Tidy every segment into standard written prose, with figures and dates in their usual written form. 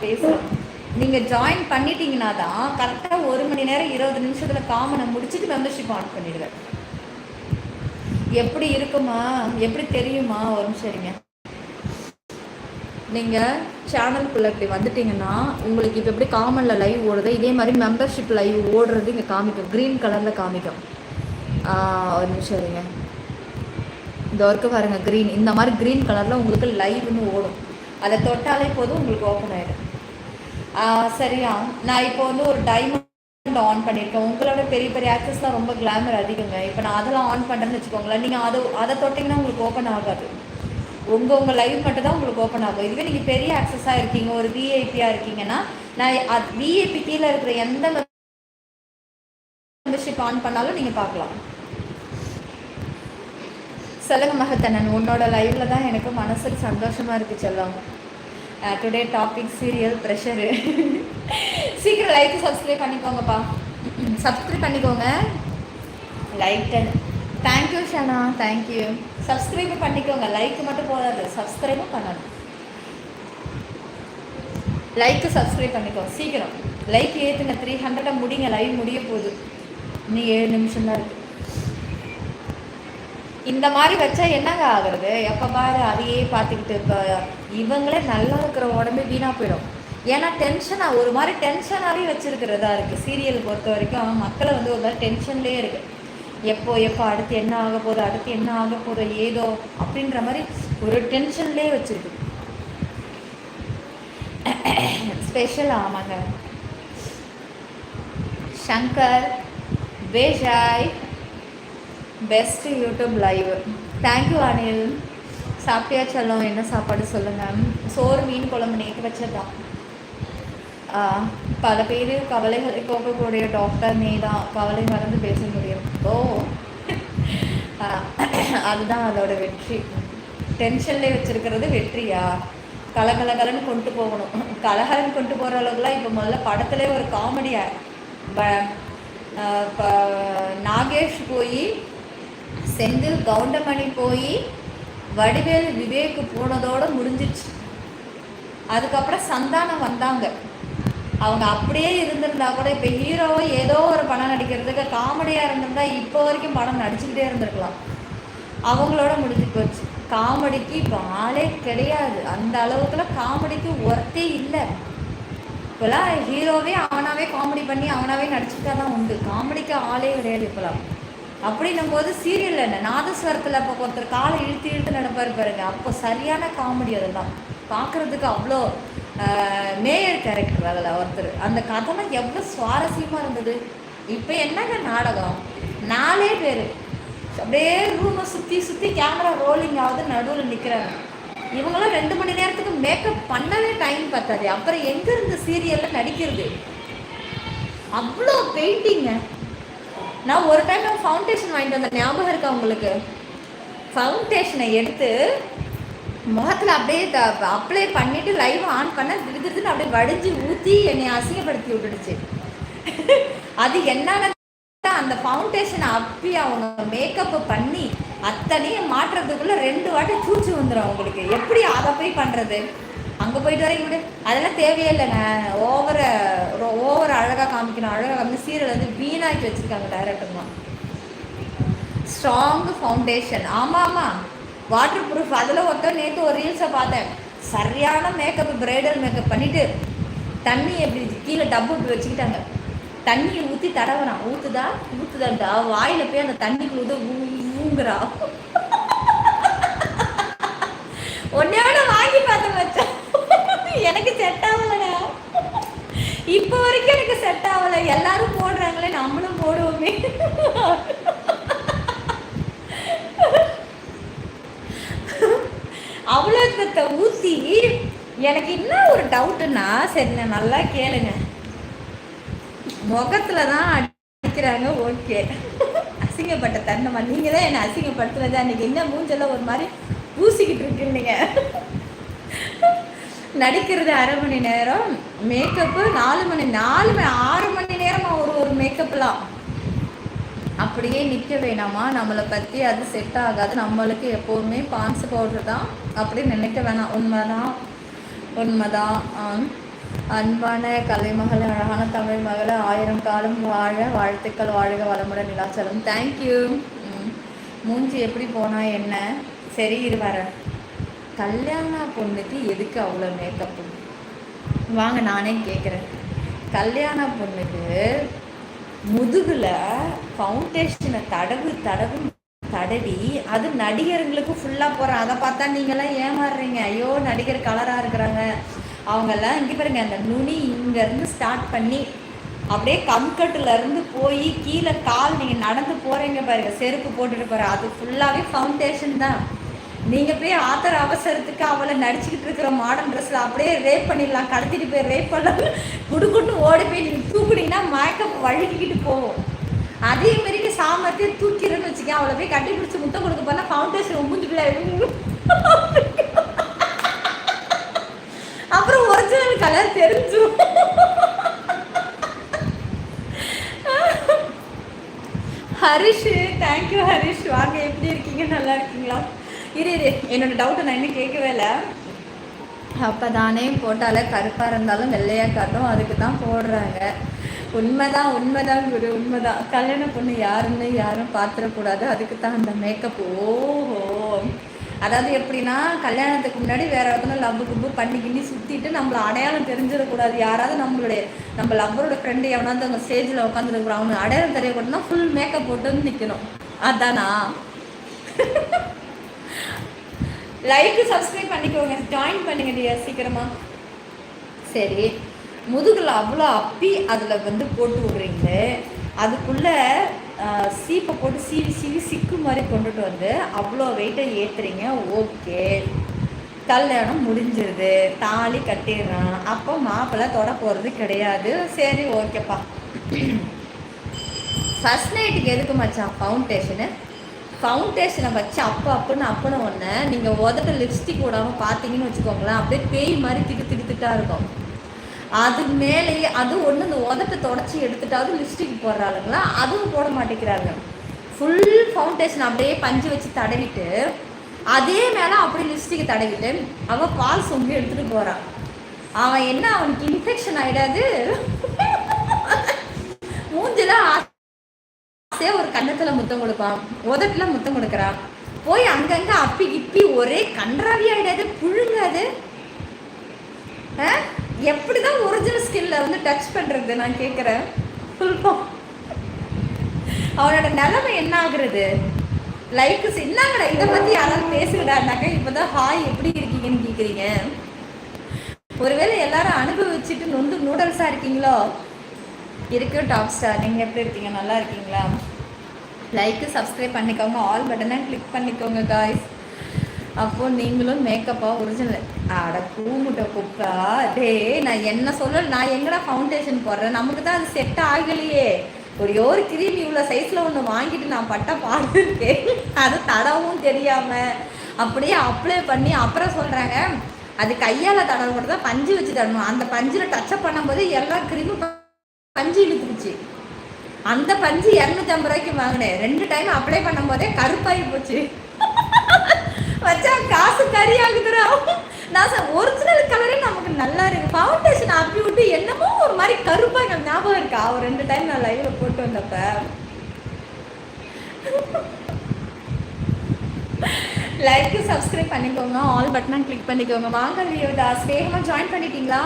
பேசுகிறோம். நீங்கள் ஜாயின் பண்ணிட்டீங்கன்னா தான் கரெக்டாக 1 மணி நேரம் 20 நிமிஷத்தில் காமனை முடிச்சுட்டு மெம்பர்ஷிப் ஆன் பண்ணிடுவேன். எப்படி இருக்குமா, எப்படி தெரியுமா? ஒரு நிமிஷம் இருங்க. நீங்கள் சேனலுக்குள்ளே இப்படி வந்துட்டிங்கன்னா உங்களுக்கு இப்போ எப்படி காமனில் லைவ் ஓடுது, இதே மாதிரி மெம்பர்ஷிப் லைவ் ஓடுறது இங்கே காமிக்கும், க்ரீன் கலரில் காமிக்கும். ஒரு நிமிஷம் இருங்க. இந்த ஒர்க்கு பாருங்கள், க்ரீன், இந்த மாதிரி க்ரீன் கலரில் உங்களுக்கு லைவ்னு ஓடும். அதை தொட்டாலே போதும் உங்களுக்கு ஓப்பன் ஆகிடும். சரியா? நான் இப்போ வந்து ஒரு டைமண்ட் ஆன் பண்ணியிருக்கேன். உங்களோட பெரிய பெரிய ஆக்சஸ்லாம் ரொம்ப கிளாமர் அதிகங்க. இப்போ நான் அதெல்லாம் ஆன் பண்ணுறேன்னு வச்சுக்கோங்களேன், நீங்கள் அதை தொட்டிங்கன்னா உங்களுக்கு ஓப்பன் ஆகாது. உங்கள் லைவ் மட்டும் தான் உங்களுக்கு ஓப்பன் ஆகும். இதுவே நீங்கள் பெரிய ஆக்சஸாக இருக்கீங்க, ஒரு விஐபியாக இருக்கீங்கன்னா, நான் விஐபி கீழே இருக்கிற எந்த மெம்பர்ஷிப் ஆன் பண்ணாலும் நீங்கள் பார்க்கலாம். சொல்லுங்க மகத்தனன், உன்னோட லைவ்ல தான் எனக்கு மனசுக்கு சந்தோஷமாக இருக்குது செல்லம். Today topic serial pressure. சீக்கிரம் லைக் சப்ஸ்கிரைப் பண்ணிக்கோங்கப்பா, சப்ஸ்கிரைப் பண்ணிக்கோங்க. Like thank you Shana, thank you. Subscribe பண்ணிக்கோங்க, லைக் மட்டும் போதாது, சப்ஸ்கிரைபும் பண்ணணும். லைக்கு சப்ஸ்கிரைப் பண்ணிக்கோங்க சீக்கிரம். லைக் ஏற்றுங்க, 300 முடிங்க, லைவ் முடிய போகுது. இன்னும் 7 நிமிஷம் தான் இருக்குது. இந்த மாதிரி வச்சா என்னங்க ஆகுறது? எப்போ பாரு அதையே பார்த்துக்கிட்டு இப்போ இவங்களே நல்லா இருக்கிற உடம்பே வீணாக போயிடும். ஏன்னா டென்ஷனாக ஒரு மாதிரி டென்ஷனாகவே வச்சுருக்கிறதா இருக்குது. சீரியல் பொறுத்த வரைக்கும் மக்களை வந்து ஒரு மாதிரி டென்ஷன்லேயே இருக்குது. எப்போ அடுத்து என்ன ஆக போகுது, அடுத்து என்ன ஆக போகுது, ஏதோ அப்படின்ற மாதிரி ஒரு டென்ஷன்லேயே வச்சுருக்கு. ஸ்பெஷல். ஆமாங்க. சங்கர் பேஜாய் best YouTube live. Thank you Anil. சாப்பிட்டியா செல்லம்? என்ன சாப்பாடு சொல்லுங்கள். சோறு மீன் குழம்பு நேற்று வச்சதான். பல பேர் கவலைகளை போகக்கூடிய டாக்டர் நீ தான், கவலை மறந்து பேச முடியும். ஓ, அதுதான் அதோட வெற்றி. டென்ஷன்லேயே வச்சுருக்கிறது வெற்றியா? கலகலன்னு கொண்டு போகணும். கலகலன்னு கொண்டு போகிற அளவுக்குலாம் இப்போ முதல்ல படத்துலேயே ஒரு காமெடியாக நாகேஷ் போய், செந்தில் கவுண்டமணி போய், வடிவேல் விவேக்கு போனதோடு முடிஞ்சிச்சு. அதுக்கப்புறம் சந்தானம் வந்தாங்க. அவங்க அப்படியே இருந்திருந்தா கூட இப்போ ஹீரோவோ ஏதோ ஒரு படம் நடிக்கிறதுக்கு காமெடியாக இருந்திருந்தா இப்போ வரைக்கும் படம் நடிச்சுக்கிட்டே இருந்திருக்கலாம். அவங்களோட முடிஞ்சு போச்சு. காமெடிக்கு இப்போ ஆளே கிடையாது. அந்த அளவுக்குலாம் காமெடிக்கு ஒர்த்தே இல்லை. இப்போலாம் ஹீரோவே அவனாவே காமெடி பண்ணி அவனாவே நடிச்சுக்கிட்டா தான் உண்டு. காமெடிக்கு ஆளே கிடையாது இப்போலாம். அப்படின்னும் போது சீரியல் என்ன நாதஸ்வரத்தில் இப்போ ஒருத்தர் காலை இழுத்து நடப்பார் பாருங்க, அப்போ சரியான காமெடி. அதெல்லாம் பார்க்குறதுக்கு அவ்வளோ மேயர் கேரக்டர் அதில் ஒருத்தர். அந்த கதைலாம் எவ்வளோ சுவாரஸ்யமாக இருந்தது. இப்போ என்னங்க நாடகம், 4 பேர் அப்படியே ரூமை சுற்றி கேமரா ரோலிங் ஆகுது, நடுவில் நிற்கிறாங்க. இவங்களாம் 2 மணி நேரத்துக்கு மேக்கப் பண்ணவே டைம் பத்தாது. அப்புறம் எங்கேருந்து சீரியலில் நடிக்கிறது? அவ்வளோ பெயிண்டிங்க. நான் ஒரு டைம் ஃபவுண்டேஷன் வாங்கிட்டு வந்தேன், ஞாபகம் இருக்கா உங்களுக்கு? ஃபவுண்டேஷனை எடுத்து முகத்தில் அப்படியே அப்ளை பண்ணிவிட்டு லைவ் ஆன் பண்ண திடீர்னு அப்படியே வடிஞ்சு ஊற்றி என்னை அசிங்கப்படுத்தி விட்டுடுச்சு. அது என்னன்னு அந்த ஃபவுண்டேஷனை அப்பி அவங்க மேக்கப்பு பண்ணி அத்தனையும் மாற்றுறதுக்குள்ளே 2 வாட்டி சூச்சு வந்துடும் அவங்களுக்கு. எப்படி அதை போய் பண்ணுறது? அங்கே போயிட்டு வரைக்கும் விடு, அதெல்லாம் தேவையே இல்லைங்க. ஓவர் அழகாக காமிக்கணும், அழகாக காமிக்கணும். சீரியல் வந்து வீணாக்கி வச்சுருக்காங்க டைரக்டர்லாம். Strong foundation. ஆமாம், வாட்டர் ப்ரூஃப். அதில் ஒருத்தர் நேற்று ஒரு ரீல்ஸை பார்த்தேன். சரியான மேக்கப், பிரைடல் மேக்கப் பண்ணிவிட்டு தண்ணி எப்படி கீழே டப்பு இப்படி வச்சுக்கிட்டாங்க. தண்ணியை ஊற்றி தடவனா, ஊற்றுதான்ட்டா வாயில் போய் அந்த தண்ணிக்குள்ள ஊங்குறா. ஒன்னோட வாங்கி பார்த்தேன் வச்சா எனக்கு செட் ஆகலைடா. இப்போ வரைக்கும் எனக்கு செட் ஆகலை. எல்லாரும் போடுறாங்களே, நம்மளும் போடுவோமே. அவ்வளோத்தை ஊற்றி எனக்கு என்ன ஒரு டவுட்டுன்னா, சரி நான் நல்லா கேளுங்க, முகத்தில் தான் அடிக்கிறாங்க. ஓகே, அசிங்கப்பட்ட தன்னம்மா, நீங்கள் தான் என்னை அசிங்கப்படுத்துனது. அன்றைக்கி என்ன மூஞ்செல்லாம் ஒரு மாதிரி பூசிக்கிட்டு இருக்குன்னீங்க. நடிக்கிறது 1/2 மணி நேரம், மேக்கப்பு 6 மணி நேரமாக ஒரு மேக்கப்லாம். அப்படியே நிற்க வேணாமா? நம்மளை பற்றி அது செட் ஆகாது. நம்மளுக்கு எப்போவுமே பான்ஸ் பவுட்ரு தான் அப்படின்னு நினைக்க வேணாம். உண்மைதான். அன்பான கலைமகள், அழகான தமிழ் மகளை 1000 காலம் வாழ வாழ்த்துக்கள், வாழ்க வளமுடன் நிலாச்சலம். தேங்க்யூ. மூஞ்சி எப்படி போனா என்ன? சரி இரு வர. கல்யாண பொண்ணுக்கு எதுக்கு அவ்வளோ மேக்கப்பு? வாங்க நானே கேட்குறேன். கல்யாண பொண்ணுக்கு முதுகுல ஃபவுண்டேஷனை தடவி அது நடிகர்களுக்கு ஃபுல்லாக போகிறேன். அதை பார்த்தா நீங்களாம் ஏமாறுறீங்க. ஐயோ நடிகர் கலராக இருக்கிறாங்க அவங்கெல்லாம். இங்கே பாருங்க, அந்த நுனி இங்கேருந்து ஸ்டார்ட் பண்ணி அப்படியே கம்கட்டுலேருந்து போய் கீழே கால் நீங்கள் நடந்து போகிறீங்க பாருங்க, செருப்பு போட்டுட்டு போகிற, அது ஃபுல்லாகவே ஃபவுண்டேஷன் தான். நீங்கள் போய் ஆத்தர் அவசரத்துக்கு அவளை நடிச்சுக்கிட்டு இருக்கிற மாடர்ன் ட்ரெஸ்ஸில் அப்படியே ரேப் பண்ணிடலாம், கடத்திட்டு போய் ரேப் பண்ணலாம், குடுக்குன்னு ஓடி போய் நீங்கள் தூக்குனீங்கன்னா மேக்கப் வழுக்கிக்கிட்டு போவோம். அதே மாதிரி சாமர்த்தியம் தூக்கிறேன்னு வச்சுக்கேன், அவளை போய் கட்டி பிடிச்சி முத்தம் கொடுக்க போனால் ஃபவுண்டேஷன் மூஞ்சுக்குள்ள அப்புறம் ஒரிஜினல் கலர் தெரிஞ்சிடும். ஹரிஷ், தேங்க்யூ ஹரிஷ். வாங்க, எப்படி இருக்கீங்க? நல்லா இருக்கீங்களா? இரு என்னோட டவுட்டை நான் இன்னும் கேட்கவே இல்லை. அப்போ தானே போட்டாலே கருப்பாக இருந்தாலும் வெள்ளையாக காட்டும், அதுக்கு தான் போடுறாங்க. உண்மைதான் குரு, உண்மைதான். கல்யாண பொண்ணு யாருன்னு யாரும் பார்த்துடக்கூடாது, அதுக்கு தான் அந்த மேக்கப். ஓஹோ, அதாவது எப்படின்னா கல்யாணத்துக்கு முன்னாடி வேற இடத்துல லவ்வு குப்பு பண்ணி சுற்றிட்டு நம்மளை அடையாளம் தெரிஞ்சிடக்கூடாது. யாராவது நம்ம லவ்வரோட ஃப்ரெண்டு எவனாவது அவங்க ஸ்டேஜில் உட்காந்துருக்குறோம், அவனுக்கு அடையாளம் தெரியக்கூடாதுன்னா ஃபுல் மேக்கப் போட்டு வந்து நிற்கணும். அதானா? லைக் சப்ஸ்கிரைப் பண்ணிக்கோங்க, ஜாயின் பண்ணுங்க டியர் சீக்கிரமா. சரி, முதுகில் அவ்வளோ அப்பி அதில் வந்து போட்டு விடுறீங்களே, அதுக்குள்ளே சீப்பை போட்டு சீவி சிக்கு மாதிரி கொண்டுட்டு வந்து அவ்வளோ வெயிட்டை ஏற்றுறீங்க. ஓகே, கல்யாணம் முடிஞ்சிருது, தாலி கட்டிடுறான், அப்போ மாப்பிள்ளை தொட போகிறது கிடையாது. சரி ஓகேப்பா. ஃபர்ஸ்ட் நைட்டுக்கு எதுக்கு மச்சான் ஃபவுண்டேஷனை வச்சு அப்புன்னு ஒன்று நீங்கள் உதட்ட லிப்ஸ்டிக் போடாமல் பார்த்தீங்கன்னு வச்சுக்கோங்களேன், அப்படியே பேய் மாதிரி திட்டாக இருக்கும். அது மேலேயே அது ஒன்று இந்த உதட்டை தொடச்சி எடுத்துட்டாவது லிப்ஸ்டிக் போடுறாளுங்களா, அதுவும் போட மாட்டேங்கிறாங்க. ஃபுல் ஃபவுண்டேஷன் அப்படியே பஞ்சு வச்சு தடவிட்டு அதே மேலே அப்படியே லிப்ஸ்டிக் தடவிட்டு அவள் பால் சொம்பி எடுத்துகிட்டு போகிறான். அவன் என்ன, அவனுக்கு இன்ஃபெக்ஷன் ஆகிடாது? மூஞ்சில ஒரு கண்ணத்தில் முத்தம் கொடுப்பான், உதட்டில் முத்தம் கொடுக்குறான், போய் அங்கங்கே அப்பி கிப்பி ஒரே கன்றாவி ஆகிடாது, புழுங்காது? எப்படிதான் ஒரிஜினல் ஸ்கில்ல வந்து டச் பண்ணுறது நான் கேட்குறேன். அவனோட நிலைமை என்ன ஆகுறது? லைக் என்னங்கடா இதை பற்றி யாராவது பேசுகிறான்னாக்கா இப்போதான் ஹாய் எப்படி இருக்கீங்கன்னு கேட்குறீங்க. ஒருவேளை எல்லாரும் அனுபவிச்சுட்டு நூடல்ஸாக இருக்கீங்களோ? இருக்கு டாப் ஸ்டார், நீங்கள் எப்படி இருக்கீங்க? நல்லா இருக்கீங்களா? லைக்கு சப்ஸ்கிரைப் பண்ணிக்கோங்க, ஆல் பட்டனை கிளிக் பண்ணிக்கோங்க காய்ஸ். அப்போது நீங்களும் மேக்கப்பாக ஒரிஜினல் ஆட பூமுட்டை குப்பா. டே நான் என்ன சொல்ல, நான் எங்கடா ஃபவுண்டேஷன் போடுறேன்? நமக்கு தான் அது செட் ஆகலையே. ஒரு கிரீம் இவ்வளோ சைஸில் ஒன்று வாங்கிட்டு நான் பட்ட பாடுஇருக்கேன், அது தடவும் தெரியாமல் அப்படியே அப்ளை பண்ணி அப்புறம் சொல்கிறாங்க அது கையால் தடவை கூட தான் பஞ்சு வச்சு தடணும். அந்த பஞ்சில் டச்சப் பண்ணும்போது எல்லா கிரீமும் பஞ்சு இழுத்துருச்சு. அந்த பஞ்சு 250 ரூபாய்க்கு வாங்கினேன். 2 டைம் அப்ளை பண்ணும் போதே கருப்பாகி போச்சு. வச்சா காசு கறி ஆகுதுரா. நான் ஒரிஜினல் கலரே நமக்கு நல்லா இருக்கு, ஃபவுண்டேஷன் அப்பி விட்டு என்னமோ ஒரு மாதிரி கருப்பாக எனக்கு ஞாபகம் இருக்கா. ஒரு 2 டைம் நான் லைவ்ல போட்டு வந்தப்ப. லைக் சப்ஸ்கிரைப் பண்ணிக்கோங்க, ஆல் பட்டனை கிளிக் பண்ணிக்கோங்க. வாங்க வியோதாஸ், வேகமாக ஜாயின் பண்ணிட்டீங்களா?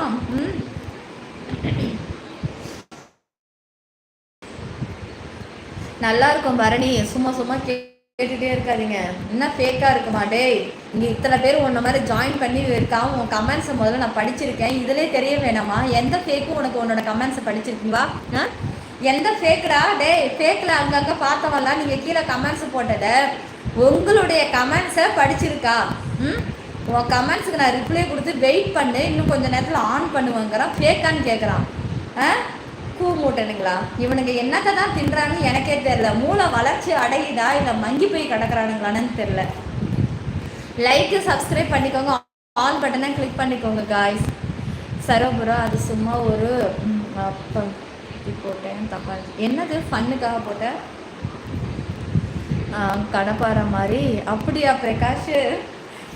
நல்லா இருக்கும் பரணி, சும்மா கேட்டுகிட்டே இருக்காதீங்க. என்ன ஃபேக்காக இருக்குமா? டே இங்கே இத்தனை பேர் உன்ன மாதிரி ஜாயின் பண்ணி இருக்கான், உன் கமெண்ட்ஸை முதல்ல நான் படிச்சிருக்கேன், இதிலே தெரிய வேணாமா? எந்த ஃபேக்கும் உனக்கு உன்னோட கமெண்ட்ஸை படிச்சிருக்கீங்களா? எந்த ஃபேக்குடா? டே ஃபேக்கில் அங்கங்கே பார்த்தவெல்லாம் நீங்கள் கீழே கமெண்ட்ஸ் போட்டதை உங்களுடைய கமெண்ட்ஸை படிச்சிருக்கா? உன் கமெண்ட்ஸுக்கு நான் ரிப்ளை கொடுத்து வெயிட் பண்ணு, இன்னும் கொஞ்சம் நேரத்தில் ஆன் பண்ணுவாங்கிறான். ஃபேக்கான்னு கேட்குறான். கூ மூட்டனுங்களா? இவனுங்க என்னத்தை தான் தின்றான்னு எனக்கே தெரில. மூளை வளர்ச்சி அடையுதா இல்லை மங்கி போய் கிடக்குறானுங்களான்னு தெரில. லைக்கு சப்ஸ்கிரைப் பண்ணிக்கோங்க, ஆல் பட்டனை கிளிக் பண்ணிக்கோங்க காய்ஸ். சரோபுரா அது சும்மா ஒரு போட்டேன் தப்பா. என்னது ஃபன்னுக்காக போட்டேன்? கடப்பாற மாதிரி. அப்படியா பிரகாஷ்?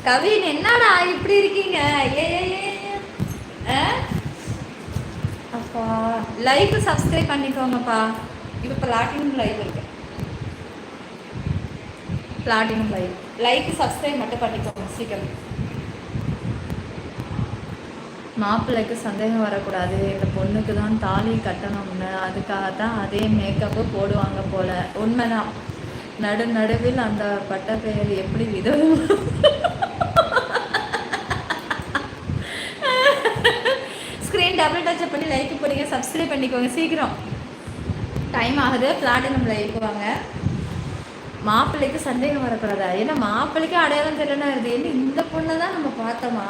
கவின் என்னடா இப்படி இருக்கீங்க? லைக் சப்ஸ்கிரைப் பண்ணிக்கோங்கப்பா. இப்போ பிளாட்டினம் லைவ் இருக்கு, பிளாட்டினம் லைவ். லைக் சப்ஸ்கிரைப் மட்டும் பண்ணிக்கோங்க சீக்கிரம். மாப்பிள்ளைக்கு சந்தேகம் வரக்கூடாது, இந்த பொண்ணுக்கு தான் தாலி கட்டணும்னு, அதுக்காகத்தான் அதே மேக்கப்பு போடுவாங்க போல. உண்மைதான். நடுவில் அந்த பட்ட பெயர் எப்படி விதவும். ஸ்க்ரீன் டபுள் டச் பண்ணி லைக் போடுங்க, சப்ஸ்கிரைப் பண்ணிக்கோங்க சீக்கிரம். டைம் ஆகுது. பிளாட்டினம் லைக் வாங்க. மாப்பிள்ளைக்கு சந்தேகம் வரக்கூடாதா? ஏன்னா மாப்பிள்ளைக்கு அடையாளம் தெரியலன்னா இருக்குது. என்ன இந்த பொண்ணை தான் நம்ம பார்த்தோமா?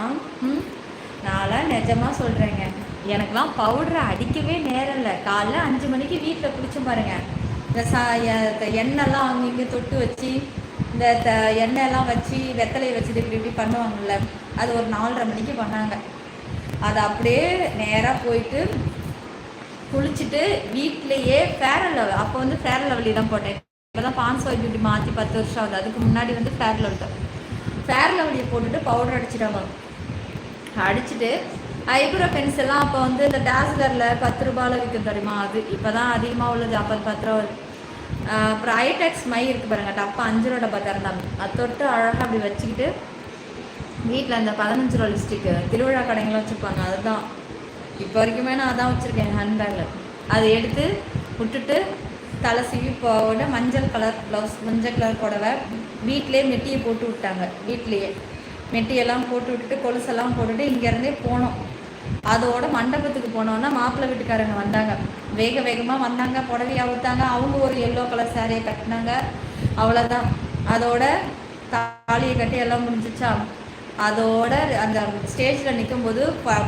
நான்லாம் நிஜமாக சொல்கிறேங்க, எனக்கெலாம் பவுடரை அடிக்கவே நேரம் இல்லை. காலைல 5 மணிக்கு வீட்டில் குடிச்சு பாருங்கள். இந்த எண்ணெய்லாம் அவங்க இங்கே தொட்டு வச்சு, இந்த எண்ணெயெல்லாம் வச்சு வெத்தலையை வச்சுட்டு இப்படி பண்ணுவாங்கள்ல, அது ஒரு 4:30 மணிக்கு பண்ணாங்க. அது அப்படியே நேராக போயிட்டு குளிச்சுட்டு வீட்லேயே ஃபேர் அண்ட் லவ்லி, அப்போ வந்து ஃபேர் அண்ட் லவ்லி தான் போட்டேன். இப்போ தான் பான்ஸ் ஒயிட் பியூட்டி மாற்றி 10 வருஷம் ஆகுது. அதுக்கு முன்னாடி வந்து ஃபேர் லவ்லியை போட்டுட்டு பவுடர் அடிச்சிட்டாங்க. அடிச்சுட்டு ஐப்ரோ பென்சில்லாம் அப்போ வந்து இந்த டாஸ்லரில் 10 ரூபாயில் விற்கும் தெரியுமா, அது இப்போ தான் அதிகமாக உள்ளது. அப்போ 10 ரூபா. அப்புறம் ஐடெக்ஸ் மை இருக்குது பாருங்கள், டப்பா 5 ரூபா டப்பா திறந்தாங்க. அது தொட்டு அழகாக அப்படி வச்சுக்கிட்டு வீட்டில் அந்த 15 ரூபா லிப்ஸ்டிக்கு திருவிழா கடைங்களாம் வச்சுருப்பாங்க, அதுதான் இப்போ வரைக்குமே நான் அதான் வச்சுருக்கேன் ஹேண்ட்பேக்கில். அதை எடுத்து விட்டுட்டு தலை சீவி போட மஞ்சள் கலர் ப்ளவுஸ், மஞ்சள் கலர் புடவை, வீட்டிலே மெட்டியை போட்டு விட்டாங்க. வீட்லேயே மெட்டியெல்லாம் போட்டு விட்டுட்டு கொலுசெல்லாம் போட்டுட்டு இங்கேருந்தே போனோம். அதோட மண்டபத்துக்கு போனோன்னா மாப்பிள்ளை வீட்டுக்காரங்க வந்தாங்க. வேகமாக வந்தாங்க, புடவையை அவுத்தாங்க. அவங்க ஒரு எல்லோ கலர் சாரியை கட்டினாங்க, அவ்வளோதான். அதோட தாலியை கட்டி எல்லாம் முடிஞ்சிச்சா. அதோட அந்த ஸ்டேஜில் நிற்கும்போது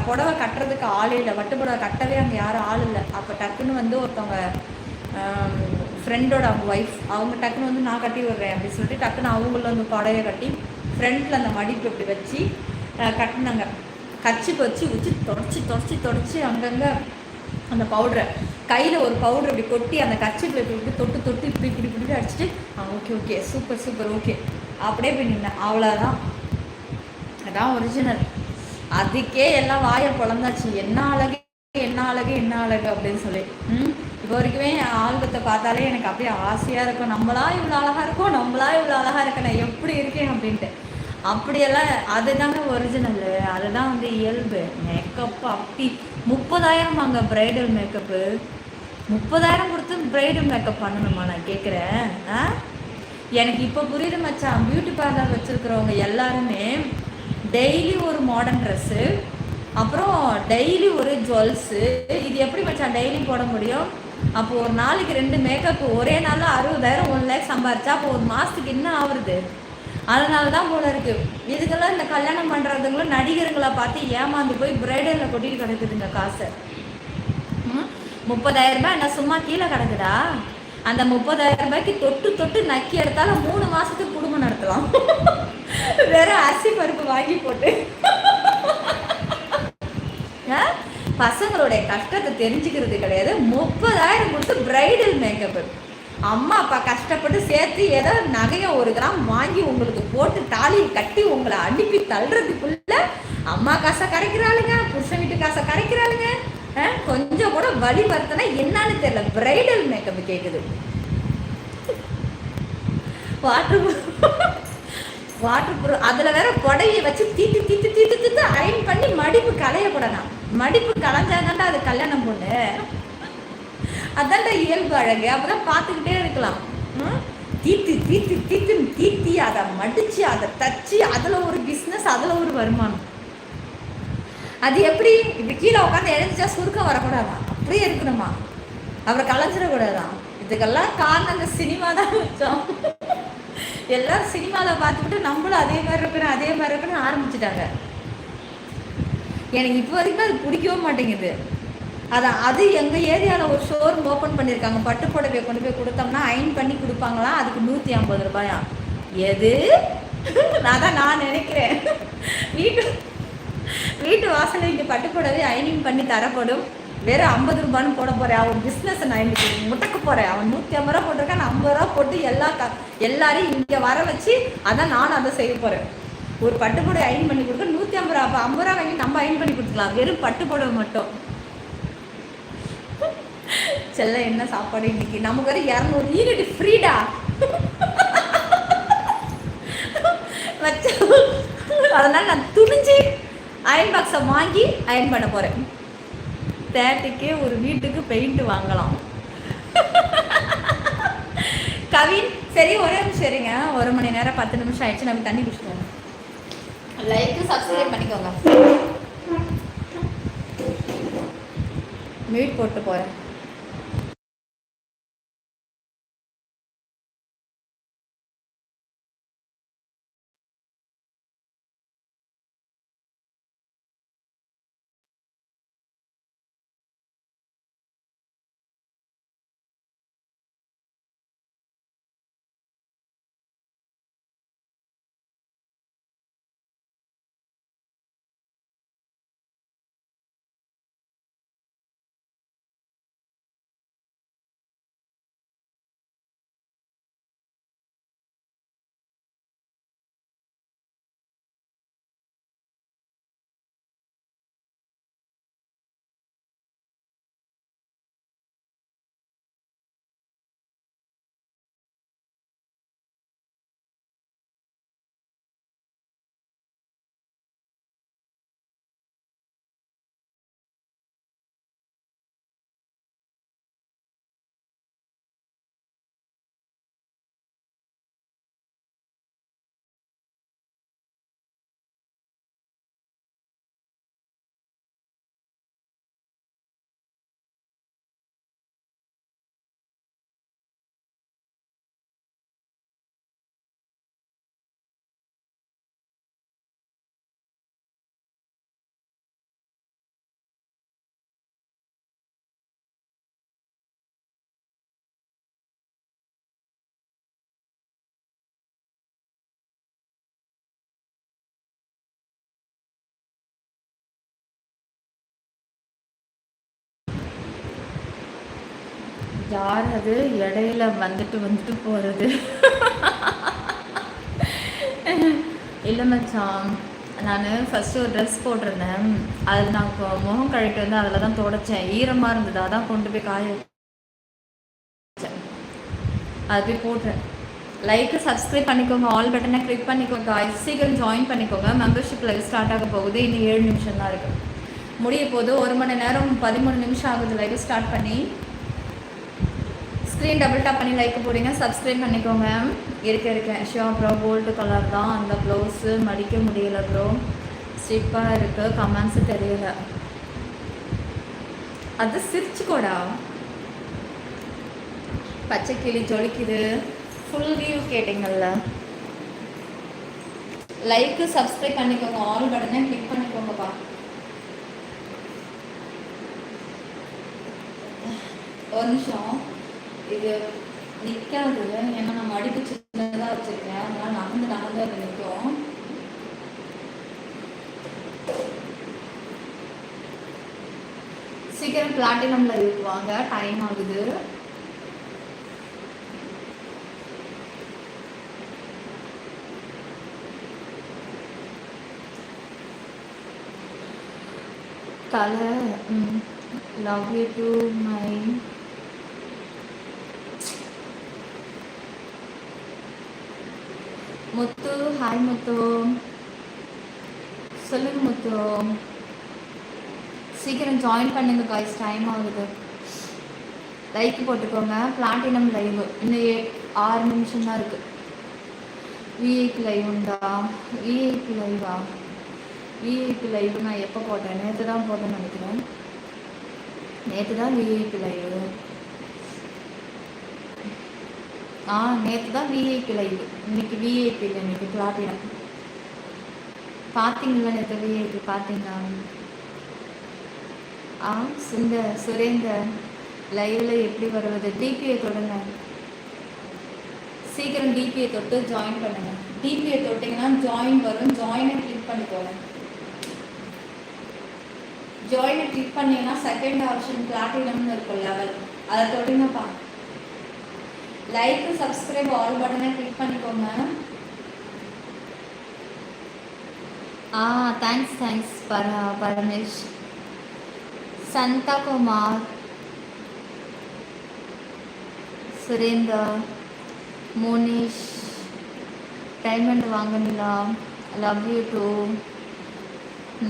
புடவை கட்டுறதுக்கு ஆள் இல்லை, வட்டு புடவை கட்டவே அங்கே யாரும் ஆள் இல்லை. அப்போ டக்குன்னு வந்து ஒருத்தவங்க ஃப்ரெண்டோட அவங்க ஒய்ஃப், அவங்க டக்குன்னு வந்து நான் கட்டி விடுறேன் அப்படின்னு சொல்லிட்டு டக்குன்னு அவங்கள வந்து புடவையை கட்டி ஃப்ரண்ட்டில் அந்த மடிப்பு இப்படி வச்சு கட்டினாங்க. கச்சிப்பு வச்சு தொடச்சி அங்கங்கே அந்த பவுடரை கையில் ஒரு பவுடர் இப்படி கொட்டி அந்த கச்சிப்பில் இப்படி தொட்டு இப்படி அடிச்சுட்டு ஓகே சூப்பர் ஓகே அப்படியே போய் நின்னேன். அவ்வளோதான், அதான் ஒரிஜினல். அதுக்கே எல்லாம் வாயை பொழந்தாச்சு, என்ன அழகு அப்படின்னு சொல்லி. இப்போ வரைக்குமே ஆல்பத்தை பார்த்தாலே எனக்கு அப்படியே ஆசையாக இருக்கும், நம்மளா இவ்வளோ அழகாக இருக்கேன், நான் எப்படி இருக்கேன் அப்படின்ட்டு. அப்படியெல்லாம் அதுதாங்க ஒரிஜினல், அதுதான் வந்து இயல்பு. மேக்கப்பு அப்படி 30,000 வாங்க ப்ரைடல் மேக்கப்பு. 30,000 கொடுத்து ப்ரைடல் மேக்கப் பண்ணணுமா நான் கேட்குறேன். எனக்கு இப்போ புரியுது மச்சான். பியூட்டி பார்லர் வச்சுருக்கிறவங்க எல்லாருமே டெய்லி ஒரு மாடர்ன் ட்ரெஸ்ஸு, அப்புறம் டெய்லி ஒரு ஜுவல்ஸு. இது எப்படி மச்சான் டெய்லி போட முடியும்? அப்போது ஒரு நாளைக்கு 2 மேக்கப்பு ஒரே நாளில் 60,000 1 லேக் சம்பாரிச்சா அப்போ ஒரு மாதத்துக்கு என்ன ஆகுறது? அதனால தான் போல இருக்குது. இதுக்கெல்லாம் இந்த கல்யாணம் பண்ணுறதுங்களும் நடிகருங்களை பார்த்து ஏமாந்து போய் பிரைடலில் கொட்டிட்டு கிடக்குதுங்க காசை. 30,000 ரூபாய் என்ன சும்மா கீழே கிடக்குதா? அந்த 30,000 ரூபாய்க்கு தொட்டு நக்கி எடுத்தாலும் 3 மாதத்துக்கு குடும்பம் நடத்தலாம். வெறும் அரிசி பருப்பு வாங்கி போட்டு. பசங்களுடைய கஷ்டத்தை தெரிஞ்சுக்கிறது கிடையாது. 30,000 கொடுத்து பிரைடல் மேக்கப்பு. அம்மா அப்பா கஷ்டப்பட்டு சேர்த்து ஏதோ நகையை 1 கிராம் வாங்கி உங்களுக்கு போட்டு தாலியை கட்டி உங்களை அனுப்பி தள்ளுறதுக்குள்ள அம்மா காசை கரைக்கிறாளுங்க, புருஷன் வீட்டு காசை கரைக்கிறாளுங்க. கொஞ்சம் கூட வலி வருத்தனா என்னன்னு தெரியல. பிரைடல் மேக்கப் கேட்குது. வாட்டர் ப்ரூஃப் அதில் வேற புடவையை வச்சு தீத்து அயன் பண்ணி மடிப்பு களையப்படலாம். மடிப்பு களைஞ்சாதாண்டா அது கல்யாணம் பொண்ணு. அதான்டா இயல்பு அழகு. அப்பதான் பார்த்துக்கிட்டே இருக்கலாம். தீத்தி அதை மடிச்சு அதை தச்சு அதில் ஒரு பிஸ்னஸ், அதில் ஒரு வருமானம். அது எப்படி இப்படி கீழே உட்காந்து எழுந்துச்சா சுருக்கம் வரக்கூடாதான், அப்படியே இருக்கணுமா, அப்புறம் கலைஞ்சிடக்கூடாதான். இதுக்கெல்லாம் காரணம் அந்த சினிமா தான் வச்சோம். எல்லாரும் சினிமாவில் பார்த்துக்கிட்டு நம்மளும் அதே மாதிரி இருக்கணும் ஆரம்பிச்சுட்டாங்க. எனக்கு இப்போ வரைக்கும் அது பிடிக்கவே மாட்டேங்குது. அது எங்கள் ஏரியாவில் ஒரு ஷோரூம் ஓப்பன் பண்ணியிருக்காங்க. பட்டு புடவையை கொண்டு போய் கொடுத்தோம்னா அயன் பண்ணி கொடுப்பாங்களாம். அதுக்கு 150 ரூபாயா? எது? நான் நினைக்கிறேன் வீட்டு வாசலில் இங்கே பட்டு புடவை அயனிங் பண்ணி தரப்படும். வெறும் 50 ரூபான்னு போட போகிறேன். அவன் பிஸ்னஸை நான் இன்னைக்கு முட்டக்க போகிறேன். அவன் 150 ரூபா போட்டிருக்கான், நான் 50 ரூபா போட்டு எல்லாரையும் இங்கே வர வச்சு அதான் நானும் அதை செய்ய போகிறேன். ஒரு பட்டு புடவை அயன் பண்ணி கொடுக்க 150 ரூபா. அப்போ 50 ரூபா வாங்கி நம்ம அயன் பண்ணி கொடுத்துக்கலாம். வெறும் பட்டு புடவை மட்டும். செல்ல என்ன சாப்பாடு இன்னைக்கு? நமக்கு வர 200 யூனிட் ஃப்ரீடா வச்ச. அதனால் நான் துணிஞ்சு அயன் பாக்ஸை வாங்கி அயன் பண்ண போகிறேன். 30K ஒரு வீட்டுக்கு பெயிண்ட் வாங்கலாம். கவின் சரி, ஒரே நிமிஷம் சரிங்க. 1 மணி நேரம் 10 நிமிஷம் ஆயிடுச்சு. நம்ம தண்ணி குடிச்சிக்கோங்க. லைக் சப்ஸ்கிரைப் பண்ணிக்கோங்க. மியூட் போட்டு போகிறேன். யார் அது இடையில வந்துட்டு போகிறது? இல்லை மச்சான், நான் ஃபஸ்ட்டு ஒரு ட்ரெஸ் போட்டிருந்தேன். அது நான் இப்போ முகம் கழிட்டு வந்து அதில் தான் துடைச்சேன். ஈரமாக இருந்தது, அதான் கொண்டு போய் காய வச்சேன். அது போய் போட்டுறேன். லைக்கு சப்ஸ்கிரைப் பண்ணிக்கோங்க, ஆல் பட்டனை கிளிக் பண்ணிக்கோங்க. சீக்கிரம் ஜாயின் பண்ணிக்கோங்க. மெம்பர்ஷிப் லைவ் ஸ்டார்ட் ஆக போகுது. இன்னும் 7 நிமிஷம் தான் இருக்குது, முடிய போகுது. 1 மணி நேரம் 13 நிமிஷம் ஆகுது லைவ் ஸ்டார்ட் பண்ணி. ஸ்க்ரீன் டபுள் டாப் பண்ணி லைக் போடுங்க, சப்ஸ்கிரைப் பண்ணிக்கோங்க. இருக்கேன் ஷியா ப்ரோ, கோல்டு கலர் தான் அந்த ப்ளவுஸு, மடிக்க முடியல ப்ரோ, ஸ்டிப்பாக இருக்குது, கமெண்ட்ஸு தெரியல. அது சிரிச்சுக்கோடா. பச்சை கிளி ஜொலிக்குது. ஃபுல் வியூ கேட்டிங்கல்ல. லைக்கு சப்ஸ்கிரைப் பண்ணிக்கோங்க, ஆல் பட்டனை கிளிக் பண்ணிக்கோங்கப்பா. ஒரு நிமிஷம், இது நிற்காது. ஏன்னா நம்ம அடிப்பு சின்னதாக வச்சுருக்கேன், அதனால் நகர்ந்து அது நிற்கும். சீக்கிரம் பிளாட்டினம்ல இருக்குவாங்க, டைம் ஆகுது. தலை love you to my Muthu. Hi Muthu, சொல்லுங்க முத்து. சீக்கிரம் ஜாயின் பண்ணுங்க காய்ஸ், டைம் ஆகுது. லைக் போட்டுக்கோங்க. பிளாட்டினம் லைவ் இன்னும் 6 நிமிஷம் தான் இருக்குது. விஐபி லைவ் உண்டா? விஐபி லைவா? விஐபி லைவ் நான் எப்போ போட்டேன்? நேற்று தான் போட்டேன்னு நினைக்கிறேன். நேற்று தான் விஐபி லைவ். நேற்று தான் விஐபி லைவ். இன்னைக்கு விஐபி இல்லை, இன்னைக்கு பிளாட்டினம். பார்த்தீங்களா? நேற்று விஐபி பார்த்தீங்களா? சுரேந்தர் லைவில் எப்படி வருவது? டிபியை தொடுங்க, சீக்கிரம் டிபியை தொட்டு ஜாயின் பண்ணுங்க. டிபியை தொட்டிங்கன்னா ஜாயின் வரும், ஜாயினை கிளிக் பண்ணிக்கோங்க. ஜாயினை கிளிக் பண்ணிங்கன்னா செகண்ட் ஆப்ஷன் பிளாட்டினம்னு இருக்கும் லெவல், அதை தொடுங்கப்பா. லைக் சப்ஸ்கிரைப் ஆல் பட்டனை கிளிக் பண்ணிக்கோங்க. தேங்க்ஸ் பரமேஷ். சந்தகுமார் சுரேந்தர், மோனிஷ், டைமண்ட் வாங்கினீங்களா? Love you too.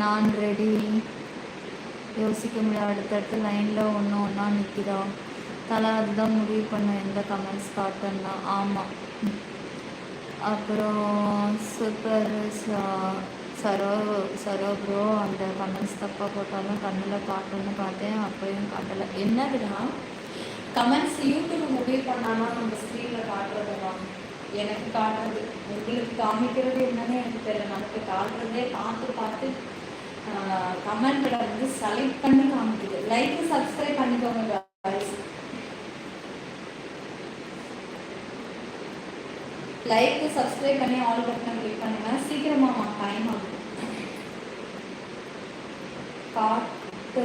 நான் ரெடி. யோசிக்க முடியாது, அடுத்தடுத்து லைனில் ஒன்று ஒன்றா நிற்கிறா. தலை அதுதான் முடிவு பண்ண எந்த கமெண்ட்ஸ் காட்டன்னா. ஆமாம். அப்புறம் சூப்பர் சரோ சரோ ப்ரோ, அந்த கமெண்ட்ஸ் தப்பாக போட்டாலும் கண்ணில் காட்டணும்னு பார்த்தேன், அப்போயும் காட்டலை. என்னதுன்னா கமெண்ட்ஸ் யூடியூப் முடிவு பண்ணானா நம்ம ஸ்க்ரீனில் காட்டுறதுதான் எனக்கு காட்டுறது. உங்களுக்கு காமிக்கிறது என்னன்னு எனக்கு தெரியல. நமக்கு காட்டுறதே பார்த்து பார்த்து கமெண்ட்ல வந்து செலக்ட் பண்ணி காமிக்குது. லைக் சப்ஸ்கிரைப் பண்ணிக்கோங்க guys. லைக் சப்ஸ்கிரைப் பண்ணி ஆல் பட்டனை கிளிக் பண்ணுங்க. சீக்கிரமா டைம் ஆகுது. காட்டு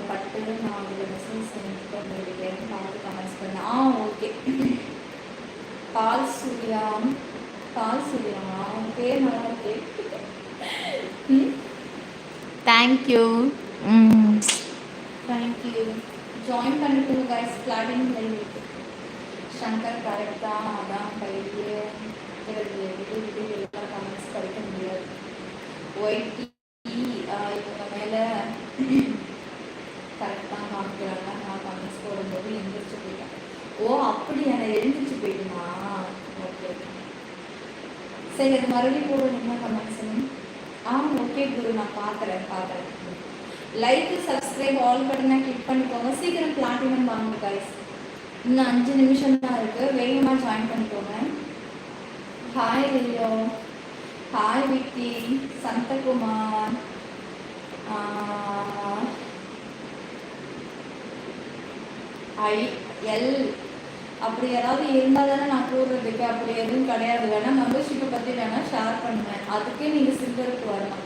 பட்டு நான் அதில் மெசேஜ் செஞ்சு பண்ணிருக்கேன், பார்த்து கமெண்ட்ஸ் பண்ண. ஓகே. பால் சூர்யா, பால் சூர்யா பேர் நல்லா இருக்கு. தேங்க்யூ. தேங்க்யூ. ஜாயின் பண்ணிக்கோங்க கைஸ். பிளாட்டினம் லைவ் சங்கர் கரெக்டாக அதான் கையிலே எல்லாம் கமெண்ட்ஸ் படிக்க முடியாது. ஒய்டி இவங்க மேலே கரெக்டாக காமிக்கிறாங்க. நான் கமெண்ட்ஸ் போடும்போது எழுந்திரிச்சு போயிட்டேன். ஓ அப்படி எனக்கு எழுந்திரிச்சு போயிடுமா? ஓகே சரி, அது மறுபடியும் போடணுமா கமெண்ட்ஸ்? ஓகே குரு, நான் பார்க்குறேன். லைக் சப்ஸ்கிரைப் ஆல் பட்டனை கிளிக் பண்ணிக்கோங்க. சீக்கிரம் பிளாட்டினம் வாங்க கைஸ். இன்னும் 5 நிமிஷம் தான் இருக்குது, வேகமாக ஜாயின் பண்ணிக்கோங்க. Hi Leo, hi Vicky, Santhakumar, L அப்படி யாராவது இருந்தால் தானே நான் கூடுறதுக்கு. அப்படி எதுவும் கிடையாது. வேணால் மெம்பர்ஷிப்பை பற்றி வேணால் ஷேர் பண்ணுவேன். அதுக்கே நீங்கள் சில்வருக்கு வரணும்.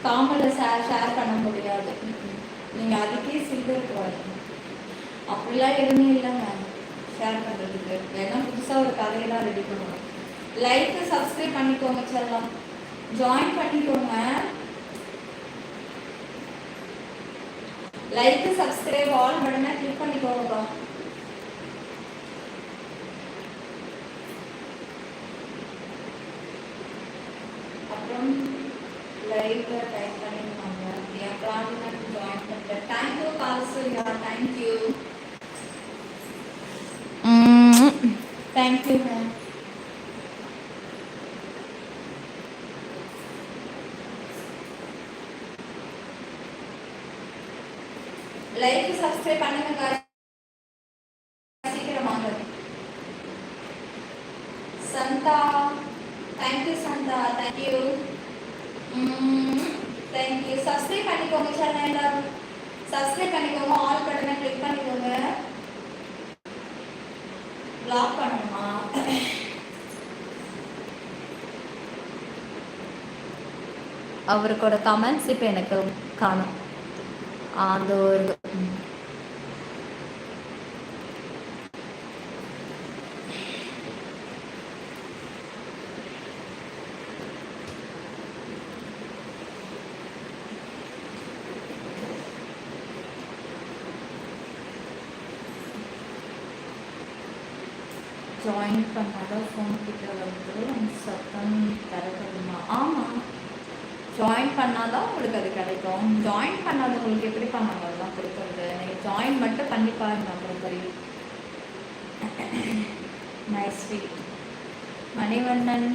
காமனில் ஷேர் பண்ண முடியாது. நீங்கள் அதுக்கே சில்வருக்கு வரணும். அப்படிலாம் எதுவுமே இல்லைங்க ஷேர் பண்ணுறதுக்கு. வேணால் புதுசாக ஒரு கதையெல்லாம் ரெடி பண்ணுவோம். லைக்கு சப்ஸ்கிரைப் பண்ணிக்கோங்க. செல்லாம் ஜாயின் பண்ணிக்கோங்க. லைக்கு சப்ஸ்கிரைப் ஆல் பட்டனை கிளிக் பண்ணிக்கோங்கப்பா. அப்புறம் லைவ்ல டைப் பண்ணிருக்காங்க. அப்படியே பிளாட்டினம் ஜாயின் பண்ணிட்டேன். Thank you Kalsurya, thank you. Thank you ma'am. Like subscribe பண்ணுங்க சீக்கிரமாக. Santha, thank you Santha, thank you. Thank you. Subscribe பண்ணிக்கோங்க சேனல் எல்லாரும். சப்ஸ்கிரைப் பண்ணிக்கோங்க. ஆல் பட்டனை கிளிக் பண்ணிக்கோங்க. பிளாக் பண்ணணுமா? அவருக்கோட கமெண்ட்ஸ் இப்போ எனக்கு காணும். அது ஒரு ஜாயின் பண்ணாதான் ஃபோன் கிட்ட வந்து சத்தம் தரப்படுமா? ஆமாம், ஜாயின் பண்ணாதான் உங்களுக்கு அது கிடைக்கும். ஜாயின் பண்ணாத உங்களுக்கு எப்படி பண்ணாங்க அதெல்லாம் கொடுக்குறது? நீங்கள் ஜாயின் மட்டும் பண்ணி பாருங்க, அப்புறம் தெரியும். Nice sweet Manivannan.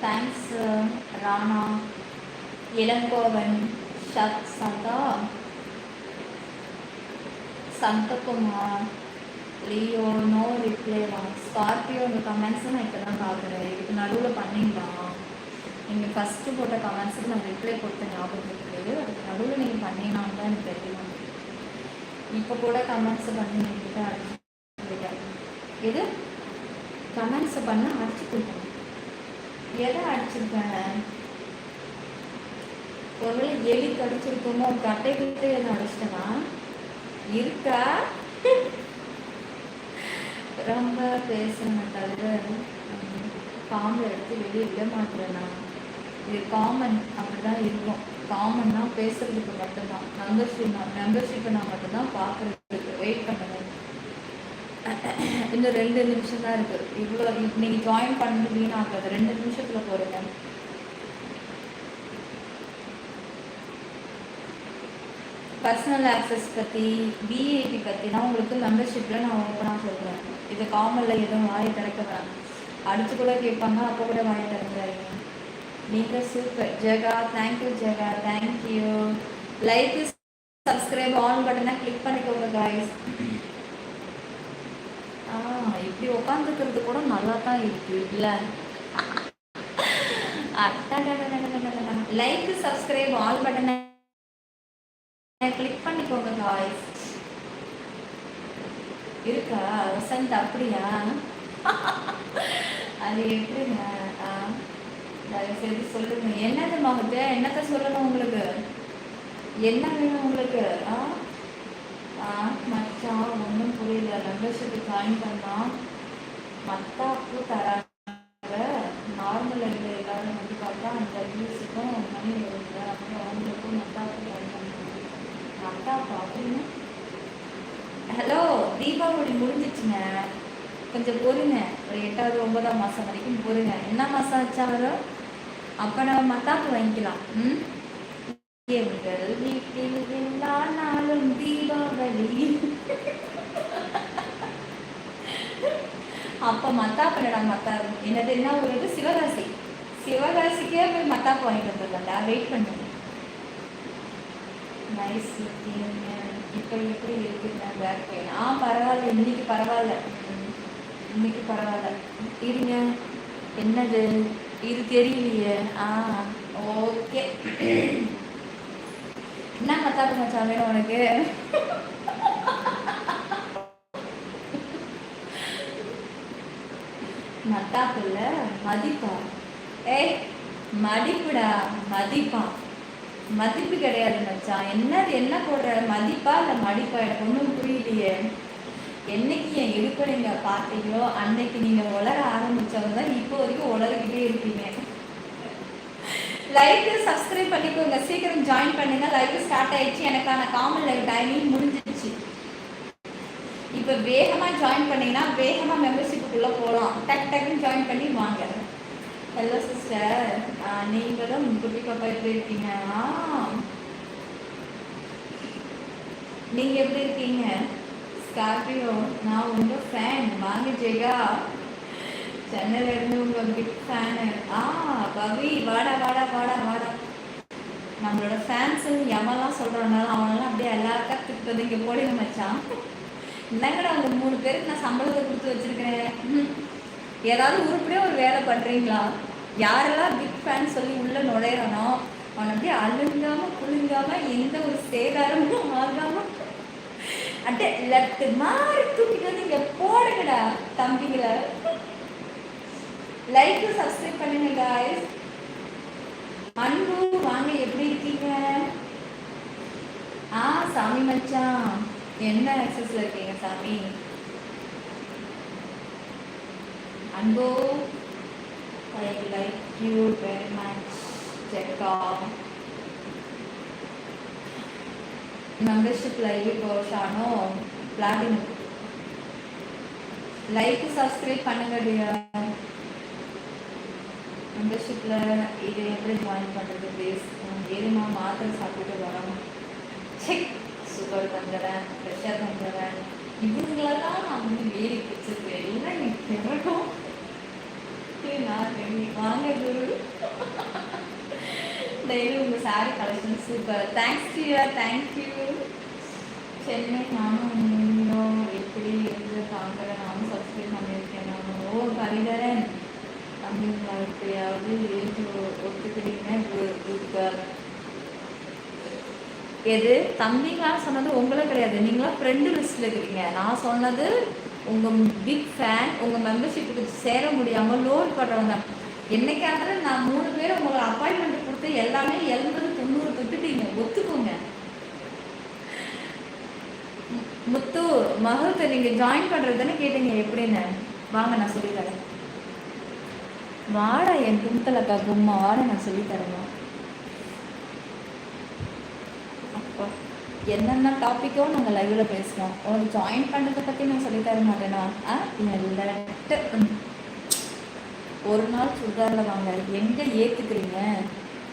Thanks Rana, Elangovan, Santha, Santhakumar, Leo, no ரிப்ளேவா, ஸ்கார்பியோ. உங்கள் கமெண்ட்ஸும் நான் இப்போ தான் பார்க்குறேன். இதுக்கு நடுவில் பண்ணிங்களா? நீங்கள் ஃபஸ்ட்டு போட்ட கமெண்ட்ஸுக்கு நான் ரிப்ளை கொடுத்த ஞாபகம் இருக்குது. அதுக்கு நடுவில் நீங்கள் பண்ணினான்னு தான் எனக்கு தெரியும். இப்போ கூட கமெண்ட்ஸை பண்ணி என்கிட்ட அடிச்சுட்டேன். எது கமெண்ட்ஸை பண்ண அடிச்சு கொடுத்தேன்? எதை அடிச்சிருக்கேன்? ஒருவேளை எலி கடிச்சிருக்கோமோ? கட்டை கிட்ட எதுவும் அடிச்சிட்டேனா இருக்கா? ரொம்ப பேசுகிறேன் தவிர காமில் எடுத்து வெளியே விட மாட்டேன். நான் இது காமன் அப்படி தான் இருக்கும். காமன்னா பேசுறதுக்கு மட்டும்தான். மெம்பர்ஷிப்பை நான் மட்டும்தான் பார்க்குறதுக்கு வெயிட் பண்ணுவேன். இன்னும் 2 நிமிஷம் தான் இருக்குது. இவ்வளோ நீங்கள் ஜாயின் பண்ணி வீணாக்குறது 2 நிமிஷத்தில் போகிறேங்க. பர்சனல் ஆக்சஸ் பற்றி விஐபி பற்றி நான் உங்களுக்கு மெம்பர்ஷிப்பில் நான் ஓப்பனாக சொல்கிறேன். இது காமனில் எதுவும் வாயை திறக்க வேணாம். அடித்து கூட கேட்பாங்க, அப்போ கூட வாயை திறந்துறாங்க. நீங்கள் super Jega, thank you Jega, thank you. Like subscribe on பட்டனை கிளிக் பண்ணிக்கோங்க காய்ஸ். இப்படி உட்காந்துக்கிறது கூட நல்லா தான் இருக்கு இல்லை? லைக் சப்ஸ்கிரைப் ஆல் பட்டனை கிளிக் பண்ணிக்கோங்க காய்ஸ். இருக்கா வசந்த்? அப்படியா? அது எப்படிங்க? சரி சொல்லுங்க. என்னது மகத்து? என்னத்த சொல்லணும் உங்களுக்கு? என்ன வேணும் உங்களுக்கு? மச்சான் ஒன்றும் புரியல. மெம்பர்ஷிப்பு ஜாயின் பண்ணால் மத்தாப்பு தராங்க. நார்மல் இருந்த எல்லாரும் வந்து பார்த்தா அந்த வியூஸுக்கும் மணி வருங்க. அப்புறம் அவங்களுக்கும் மத்தாப்பு ஜாயின் பண்ணுறாங்க. மத்தாப்பு அப்படின்னு. ஹலோ, தீபாவளி முடிஞ்சிச்சுங்க. கொஞ்சம் பொறுங்க. ஒரு 8வது 9ஆம் மாதம் வரைக்கும் பொறுங்க. என்ன மாதம் ஆச்சா வரும்? அப்போ நம்ம மத்தாப்பு வாங்கிக்கலாம். எங்கள் வீட்டில் எல்லா நாளும் தீபாவளி. அப்போ மத்தாப்பு மத்தாப்பு என்னது என்ன ஒரு சிவகாசி. சிவகாசிக்கே போய் மத்தாப்பு வாங்கிட்டு வந்துடலாம்டா. வெயிட் பண்ணுங்க. நைஸ். இப்போ எப்படி இருக்குங்க பேக் பெயின்? பரவாயில்ல. இன்னைக்கு பரவாயில்ல. இன்னைக்கு பரவாயில்ல. இருங்க. என்னது இது தெரியலையே. ஓகே. என்ன மத்தாப்பு மச்சான் வேணும் உனக்கு? மத்தாப்பு இல்ல மதிப்பா? மதிப்புடா. மதிப்பா? மதிப்பு கிடையாது மச்சான். என்னது என்ன போடுற? மதிப்பா இல்லை மடிப்பா? எனக்கு ஒன்றும் புரியலையே. என்னைக்கு என் இடுப்பை நீங்கள் பார்த்தீங்களோ அன்னைக்கு நீங்கள் உலர ஆரம்பித்தவங்க தான் இப்போ வரைக்கும் உலர்கிட்டே இருப்பீங்க. லைக் சப்ஸ்கிரைப் பண்ணிக்கோங்க. சீக்கிரம் ஜாயின் பண்ணுங்க. லைவ் ஸ்டார்ட் ஆயிடுச்சு. எனக்கான காமன் லைவ் டைமிங் முடிஞ்சிடுச்சு. இப்போ வேகமாக ஜாயின் பண்ணிங்கன்னா வேகமாக மெம்பர்ஷிப்புக்குள்ளே போகலாம். டக்குன்னு ஜாயின் பண்ணி வாங்க. ஹலோ சிஸ்டர், நீங்கள் தான் குட்டி பாப்பா எப்படி இருக்கீங்க? நீங்கள் எப்படி இருக்கீங்க? ஸ்கார்பியோ, நான் உங்கள் ஃபேன். வாங்க ஜெகா, சென்னையில இருந்து உங்கள் பிக் ஃபேனு. பவி, வாடா வாடா வாடா வாடா. நம்மளோட ஃபேன்ஸு எவெல்லாம் சொல்கிறனால அவனெல்லாம் அப்படியே எல்லாருக்கா திட்டுறது. இங்கே போடுங்க மச்சான். என்னங்கடா உங்க 3 பேருக்கு நான் சம்பளத்தை கொடுத்து வச்சிருக்கிறேன். ஏதாவது உருப்படியே ஒரு வேலை பண்ணுறீங்களா? யாரெல்லாம் பிக் ஃபேன் சொல்லி உள்ளே நுழையிறனோ அவன் அப்படியே அழுங்காமல் குழுங்காமல் எந்த ஒரு சேதாரமும் ஆகாமல் அப்படியே லட்டு மாறி தூக்கிட்டு வந்து இங்கே போடுங்கடா தம்பிங்களை. லைக் சப்ஸ்கிரைப் பண்ணுங்க गाइस. அன்பு வாங்க, எப்படி இருக்கீங்க? சாமி மச்சான், என்ன ஆக்சஸ்ல இருக்கீங்க சாமி? அன்பு, I like you very much. Jekka. Membership live போஷானோ பிளாட்டினம். லைக் சப்ஸ்கிரைப் பண்ணுங்க டியர். மெம்பர்ஷிப்ல இது எப்படி ஜாயின் பண்ணுறது ப்ளீஸ்? ஏறிமா மாத்திரை சாப்பிட்டு வரோம். செக் சுகர் தந்துடுறேன், ப்ரெஷர் தந்துடுறேன். இவங்களெல்லாம் நான் வந்து வேறி வச்சிருக்கேன். இல்லை எனக்கு பிறகும் வாங்க குரு. டெய்லி உங்கள் sorry collection super. Thanks dear, thank you. Chennai நானும் எப்படி இருந்து தாங்குறேன். நானும் சப்ஸ்கிரைப் பண்ணியிருக்கேன். நானும் கரிதரன் தம்பிங்களா எப்படியாவது ஏஜ் ஒத்துக்கிறீங்கன்னா எது தம்பிங்களான்னு சொன்னது உங்களே கிடையாது. நீங்களாம் ஃப்ரெண்டு லிஸ்ட்டில் இருக்கிறீங்க. நான் சொன்னது உங்கள் பிக் ஃபேன். உங்கள் மெம்பர்ஷிப்புக்கு சேர முடியாமல் லோட் பண்ணுறவங்க. என்னைக்காவது நான் 3 பேர் உங்களை அப்பாயின்மெண்ட் கொடுத்து எல்லாமே 80-90 தொட்டுட்டீங்க. ஒத்துக்கோங்க. முத்து மகத்தை நீங்க ஜாயின் பண்றது தானே கேட்டீங்க எப்படின்னு? வாங்க நான் சொல்லித்தரேன். வாடா என் கும்பலக்கா கும்மா, வாட நான் சொல்லித்தரேன். அப்போ என்னென்ன டாப்பிக்கோ நாங்கள் லைவ்ல பேசுவோம். உனக்கு ஜாயின் பண்ணுறதை பற்றி நான் சொல்லித்தர மாட்டேனா? ஒரு நாள் சுடிதாரில் வாங்க. எங்கே ஏற்றுக்கிறீங்க?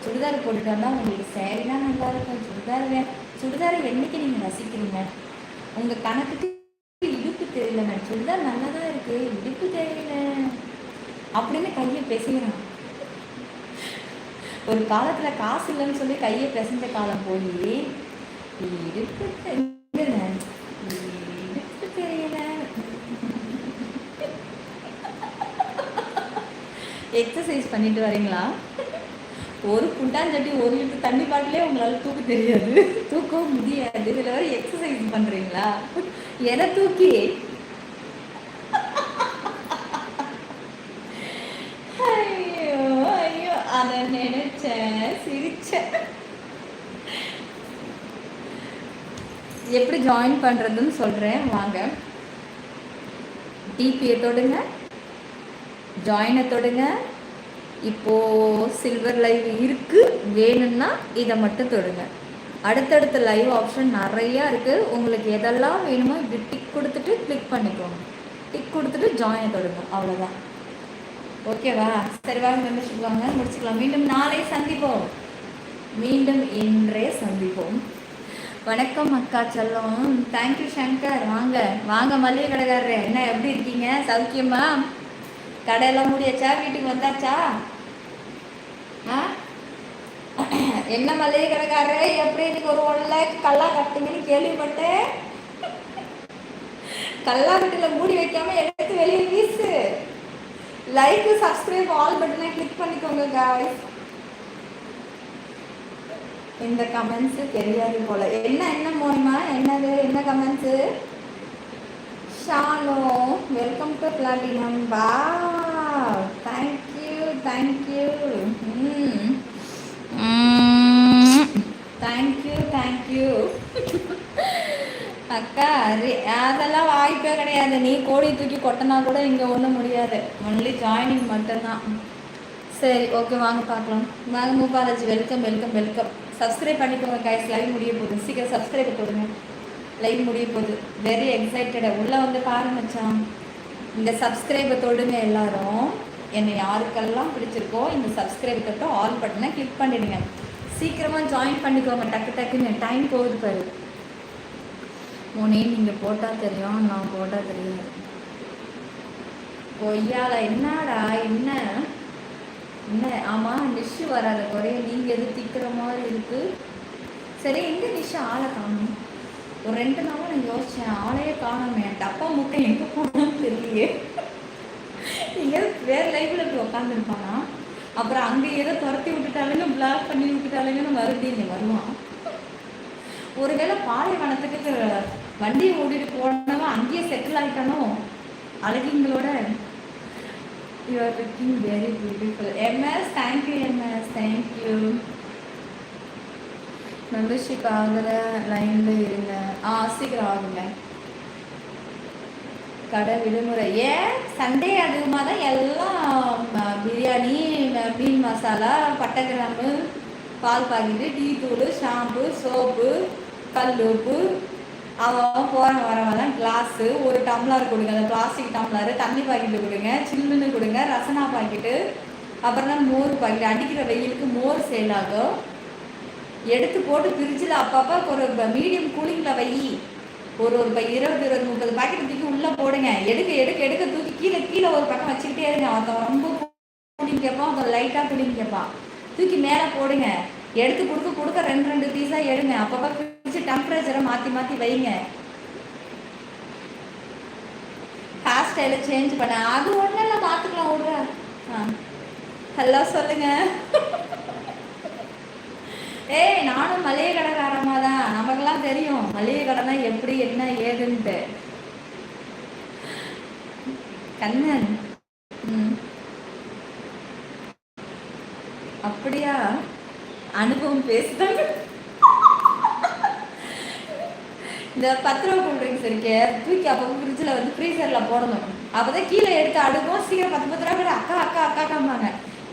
சுடிதார் போட்டுட்டு வந்தால் உங்களுக்கு சேரீனா நல்லா இருக்கும். சுடிதாரை என்னைக்கு நீங்கள் ரசிக்கிறீங்க? உங்கள் கணக்குக்கு இடுப்பு தெரியலண்ணே, சுடிதார் நல்லா தான் இருக்கு, இடுப்பு தெரியல அப்படின்னு கையை பேசுகிறான். ஒரு காலத்தில் காசு இல்லைன்னு சொல்லி கையை பிசைஞ்ச காலம் போய் இடுப்பு தெரியல, இடுப்பு தெரியல. எக்ஸசைஸ் பண்ணிட்டு வரீங்களா? ஒரு குண்டாஞ்சட்டி 1 லிட்டர் தண்ணி பாட்டிலே உங்களால் தூக்க தெரியாது, தூக்கவும் முடியாது. இதில் வர எக்ஸசைஸ் பண்ணுறீங்களா? எதை தூக்கி? ஐயோ ஐயோ, அதை நினைச்சேன், சிரிச்சேன். எப்படி ஜாயின் பண்ணுறதுன்னு சொல்கிறேன் வாங்க. டிபியை தொடுங்க, ஜாயினை தொடுங்க. இப்போது சில்வர் லைவ் இருக்குது, வேணும்னா இதை மட்டும் தொடுங்க. அடுத்தடுத்த லைவ் ஆப்ஷன் நிறையா இருக்குது. உங்களுக்கு எதெல்லாம் வேணுமோ இப்படி டிக் கொடுத்துட்டு கிளிக் பண்ணிக்கோங்க. டிக் கொடுத்துட்டு ஜாயினை தொடுங்க, அவ்வளோதான். ஓகேவா? சரி வாங்க, மெம்பர்ஷிப் வாங்க, முடிச்சுக்கலாம். மீண்டும் நாளை சந்திப்போம், மீண்டும் இன்றே சந்திப்போம். வணக்கம் அக்கா செல்லம். தேங்க்யூ சங்கர். வாங்க வாங்க மல்லிகை கடைக்காரரே, என்ன எப்படி இருக்கீங்க? சௌக்கியமா? கடையெல்லாம் மூடியாச்சா? வீட்டுக்கு வந்தாச்சா? என்ன மல்லிகை கடைக்காரரே, எப்படி இன்னைக்கு ஒரு 1 லேக் கல்லா கட்டிங்கன்னு கேள்விப்பட்டேன். கல்லா கட்டில மூடி வைக்காம எடுத்து வெளியே வீசு. லைக் சப்ஸ்கிரைப் ஆல் பட்டனை கிளிக் பண்ணிக்கோங்க गाइस. இந்த கமெண்ட்ஸ் தெரியாது போல. என்ன மோனிமா, என்னது என்ன comments? Shano welcome to platinum. Wow, thank you thank you thank you thank you அக்கா. அதெல்லாம் வாய்ப்பே கிடையாது. நீ கோடி தூக்கி கொட்டினா கூட இங்கே ஒன்றும் முடியாது. ஒன்லி ஜாயினிங் மட்டும்தான். சரி ஓகே, வாங்க பார்க்கலாம். வாங்க மூபாலஜி, வெல்கம் வெல்கம் வெல்கம். சப்ஸ்கிரைப் பண்ணிக்கோங்க கைஸ், லைவ் முடிய போகுது. சீக்கிரம் சப்ஸ்கிரைப் கொடுங்க, லைவ் முடிய போகுது. வெரி எக்ஸைட்டடாக உள்ளே வந்து பாருங்கச்சான். இந்த சப்ஸ்கிரைபை தொடுங்க எல்லாரும். என்னை யாருக்கெல்லாம் பிடிச்சிருக்கோ இந்த சப்ஸ்கிரைப் தொட்டு ஆல் பட்டனை கிளிக் பண்ணிடுங்க. சீக்கிரமாக ஜாயின் பண்ணிக்கோங்க, டக்கு டக்குன்னு. டைம் போகுது பாரு. உனே நீங்கள் போட்டால் தெரியும், நான் போட்டால் தெரியாது. கொய்யால என்னடா என்ன என்ன? ஆமாம், நிஷு வராத குறைய நீங்கள் எது திக்கிற மாதிரி இருக்குது. சரி, எங்கே நிஷு ஆளை காணும்? ஒரு 2 நாளும் நான் யோசித்தேன், ஆளையே காணுமே. டப்பா முட்டை எங்கே போனான்னு தெரியலையே. இங்கே வேறு லைவில் இப்படி உட்காந்துருப்பானா, அப்புறம் அங்கே ஏதோ துரத்தி விட்டுட்டாலுங்க, பிளாக் பண்ணி விட்டுட்டாலுங்கன்னு மறுபடியும் இங்கே வருவான். ஒருவேளை பாலைவனத்துக்கு வண்டியை ஓடிட்டு போனவன் அங்கேயே செட்டில் ஆகிட்டானோ அழகிங்களோட. You are looking very beautiful. MS thank you, MS thank you. Membership ஆகிற லைனில் இருங்க. சீக்கிரம் ஆகுங்க. கடை விடுமுறை. ஏன் சண்டே அதிகமாக தான் எல்லாம் பிரியாணி, மீன் மசாலா, பட்டை கிராம்பு, பால் பாக்கெட்டு, டீ தூள், ஷாம்பு, சோப்பு, கல் உப்பு. அவன் போகிற வரவெல்லாம் கிளாஸு, ஒரு டம்ளர் கொடுங்க, அந்த பிளாஸ்டிக் டம்ளரு. தண்ணி பாக்கெட்டு கொடுங்க, சில்லுன்னு கொடுங்க. ரசனா பாக்கெட்டு, அப்புறம் தான் மோர் பாக்கெட்டு. அடிக்கிற வெயிலுக்கு மோர் சேல் ஆகும். எடுத்து போட்டு ஃப்ரிட்ஜில் அப்பப்போ ஒரு மீடியம் கூலிங்கில் வை. ஒரு 20 30 பாக்கெட் தூக்கி உள்ளே போடுங்க. எடுக்க தூக்கி கீழே ஒரு பக்கம் வச்சுக்கிட்டே இருங்க. அவன் ரொம்ப கூலிங் கேட்பான், அவன் லைட்டாக கூலிங் கேட்பான். தூக்கி மேலே போடுங்க. எடுத்து கொடுக்க 2 பீஸாக எடுங்க. அப்பப்போ ஃப்ரிட்ஜ் டெம்பரேச்சரை மாற்றி வைங்க. ஹேர் ஸ்டைலை சேஞ்ச் பண்ண அது ஒன்றும் இல்லை, பார்த்துக்கலாம் விடுற. ஹலோ சொல்லுங்க. ஏய், நானும் மளிகை கடைக்காரமாக தான், நமக்கெல்லாம் தெரியும் மளிகை கடைனா எப்படி என்ன ஏதுன்ட்டு. கண்ணன், அப்படியா? அனுபவம் பேசுதாங்க. இந்த இந்த 10 ரூபா கூல்ட்ரிங்க்ஸ் இருக்கே தூக்கி அப்போ ஃப்ரிட்ஜில் வந்து ஃப்ரீசரில் போடணும். அப்போ தான் கீழே எடுத்து அடுக்கும். சீக்கிரம் 10 ரூபா அக்கா அக்கா அக்காக்காம்பாங்க.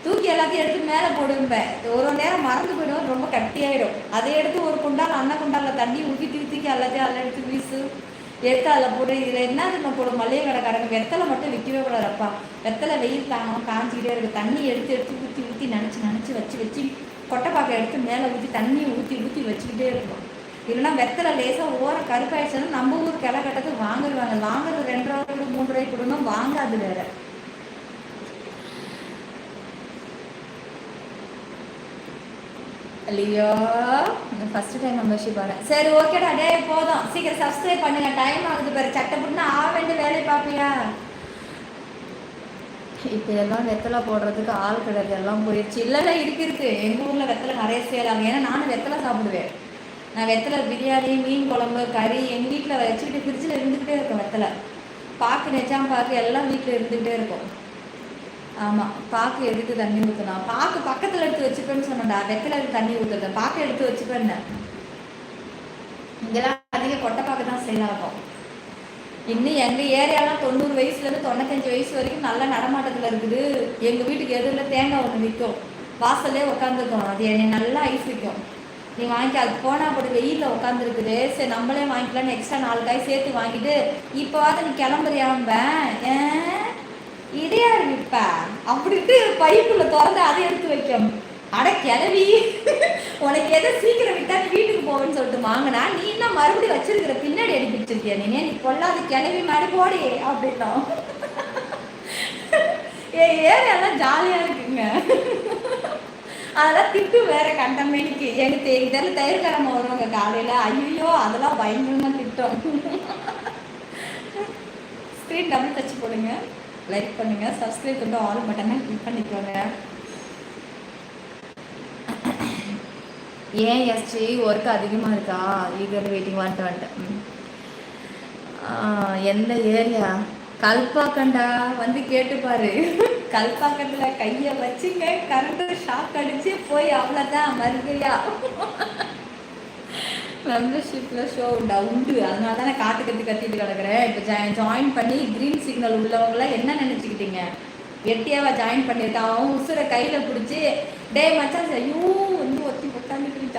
தூக்கி எல்லாத்தையும் எடுத்து மேலே போடுவேன். ஒரு நேரம் மறந்து போயிடும், ரொம்ப கட்டியாயிடும். அதை எடுத்து ஒரு குண்டால் குண்டாலில் தண்ணி ஊற்றி தூக்கி எல்லாத்தையும் அதில் எடுத்து வீசு எடுத்து அதில் போட்டு. இதில் என்ன நம்ம போடும் மளிகை கடைக்காரங்க வெத்தலை மட்டும் விற்கவே கூடாதுப்பா. வெத்தலை வெயில் தாங்காமல் காஞ்சிக்கிட்டே இருக்குது. தண்ணி எடுத்து ஊற்றி ஊற்றி நினச்சி வச்சு கொட்டைப்பாக்கை எடுத்து மேலே ஊற்றி தண்ணியை ஊற்றி வச்சுக்கிட்டே இருக்கணும். இல்லைன்னா வெத்தலை லேசாக ஓரம் கருப்பாயிடுச்சுன்னா நம்ம ஊர் கிளை கட்டத்துக்கு வாங்குறது 2 ரூபாய்க்கு 3 ரூபாய்க்கு கொடுக்கணும், வாங்காது வேற. இல்லையோ ஃபர்ஸ்ட் டைம் மெம்பர்ஷிப் வரேன். சரி ஓகேடா, டே போதும், சீக்கிரம் சப்ஸ்கிரைப் பண்ணுங்க. டைம் ஆகுது பாரு, சட்டப்பட்டுனா வேண்டிய வேலையை பார்ப்பியா? இப்போ எல்லாம் வெத்தலை போடுறதுக்கு ஆள் கிடையாது, எல்லாம் போயிடுச்சு. இல்லைல்ல இருக்கு. எங்கள் ஊரில் வெத்தலை நிறைய சேலாங்க. ஏன்னா நானும் வெத்தலை சாப்பிடுவேன். நான் வெத்தலை பிரியாணி, மீன் குழம்பு, கறி எங்கள் வீட்டில் வச்சுக்கிட்டு ஃப்ரிட்ஜில் இருந்துக்கிட்டே இருக்கும். வெத்தலை பாக்கு நெச்சாம் பாக்கு எல்லாம் வீட்டில் இருந்துக்கிட்டே இருக்கும். ஆமாம், பாக்கு எடுத்து தண்ணி ஊற்றலாம். பாக்கு பக்கத்தில் எடுத்து வச்சுப்பேன்னு சொன்னடா. வெத்தலை எடுத்து தண்ணி ஊற்றுறது, பாக்கு எடுத்து வச்சுப்பேன்னு. இங்கெல்லாம் அதிக கொட்டை பாக்கு தான் செயலாகும். இன்னும் எங்கள் ஏரியாலாம் 90 வயசுலேருந்து 95 வயசு வரைக்கும் நல்ல நடமாட்டத்தில் இருக்குது. எங்கள் வீட்டுக்கு எதிரில் தேங்காய் ஒன்று விற்கும், வாசல்லே உட்காந்துருக்கோம். அது என்னை நல்லா ஐஸ் விற்கும். நீ வாங்கிக்க. அது போனால் போட்டு வெயிலில் உட்காந்துருக்குது. சரி நம்மளே வாங்கிக்கலான்னு எக்ஸ்ட்ரா 4 காய் சேர்த்து வாங்கிட்டு இப்போவாது நீ கிளம்புறியாம்ப இதையா விற்ப அப்படின்ட்டு பைப்புல திறந்து அதை எடுத்து வைக்கும். அட கிளவி, உனக்கு எதை சீக்கிரம் விட்டா நீ வீட்டுக்கு போவேன்னு சொல்லிட்டு வாங்கினா நீ என்ன மறுபடியும் வச்சிருக்கிற பின்னாடி அடி பிடிச்சிருக்கியா? நீ பொல்லாத கிளவி மாதிரி போடி அப்படின்னா. என் ஏரியாலாம் ஜாலியா இருக்குங்க. அதெல்லாம் திட்டு வேற கண்டமேனிக்கு. எனக்கு இதெல்லாம் தயிர்காரமா வருவாங்க காலையில. ஐயோ அதெல்லாம் பயங்கரமா திட்டம். ஸ்க்ரீன் டபுள் டச் போடுங்க, லைக் பண்ணுங்க, சப்ஸ்கிரைப் பண்ணி ஆல் பட்டனை கிளிக் பண்ணிக்கோங்க. ஏன் எஸ்டி ஒர்க் அதிகமாக இருக்கா? ஈகர் வெயிட்டிங் வந்துட்டேன். எந்த ஏரியா? கல்பாக்கண்டா, வந்து கேட்டுப்பாரு. கல்பாக்கத்தில் கையை வச்சுங்க, கரண்ட் ஷாக் அடிச்சு போய் அவ்வளோதான் மறுபடியா. மெம்பர்ஷிப்பில் ஷோ உண்டு. அதனால தான் நான் கத்திட்டு கிடக்குறேன். இப்போ ஜாயின் பண்ணி க்ரீன் சிக்னல் உள்ளவங்களாம் என்ன நினச்சிக்கிட்டீங்க? வெட்டியாவை ஜாயின் பண்ணியிருக்கா. அவன் உசுரை கையில் பிடிச்சி டே மச்சான் ஐயோ வந்து ஒத்தி உட்காந்துட்டு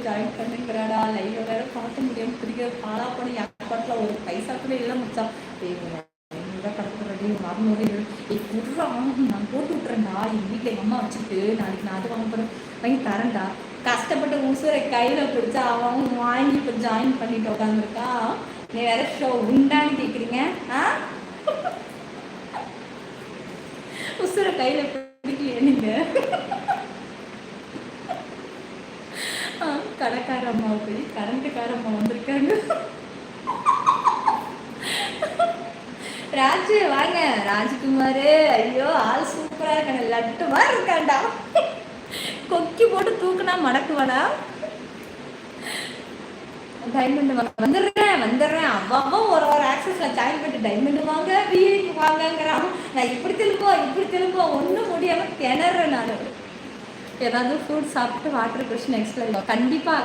ஜாயின் பண்ணுங்கிறாடா. லைவ்ல வேற பார்க்க முடியாமல் பிடிக்கிற பாலா பண்ணி அக்கௌண்ட்டில் ஒரு பைசா கூட இல்லை மச்சான். கடற்கரை 600 நான் போட்டு விட்டுறேன்டா. எங்கள் வீட்டில் எங்கள் அம்மா வச்சுட்டு நாளைக்கு நான் அது வாங்க போகிறேன், வாங்கி தரேன்டா. கஷ்டப்பட்டு உசுரை கையில் பிடிச்சா அவன் வாங்கி இப்போ ஜாயின் பண்ணிட்டு உட்காந்துருக்கா. நீ வேற ஷோ உண்டான்னு கேட்குறீங்க? உசுரை கையில் பிடிக்கலையே நீங்கள்? கடைக்கார அம்மா போய் கரண்ட்டுக்கார அம்மா வந்திருக்காங்க. ராஜு வாங்க, ராஜ்குமார். ஐயோ ஆள் சூப்பரா இருக்காங்க, லட்டு மாதிரி இருக்காண்டா. கொக்கி போட்டு தூக்குனா மடக்குவாடா. டைமண்ட் வந்துடுறேன். அவ்வளோ ஒரு ஆக்சஸ்ல ஜாயின் பண்ணிட்டு டைமண்ட் வாங்க, விஐபி வாங்கங்கிறான். நான் இப்படி திரும்போ ஒன்றும் முடியாம திணறேன். நான் ஏதாவது ஃப்ரூட் சாப்பிட்டு வாட்டர் குடிச்சு நெக்ஸ்ட் லைவ் கண்டிப்பா.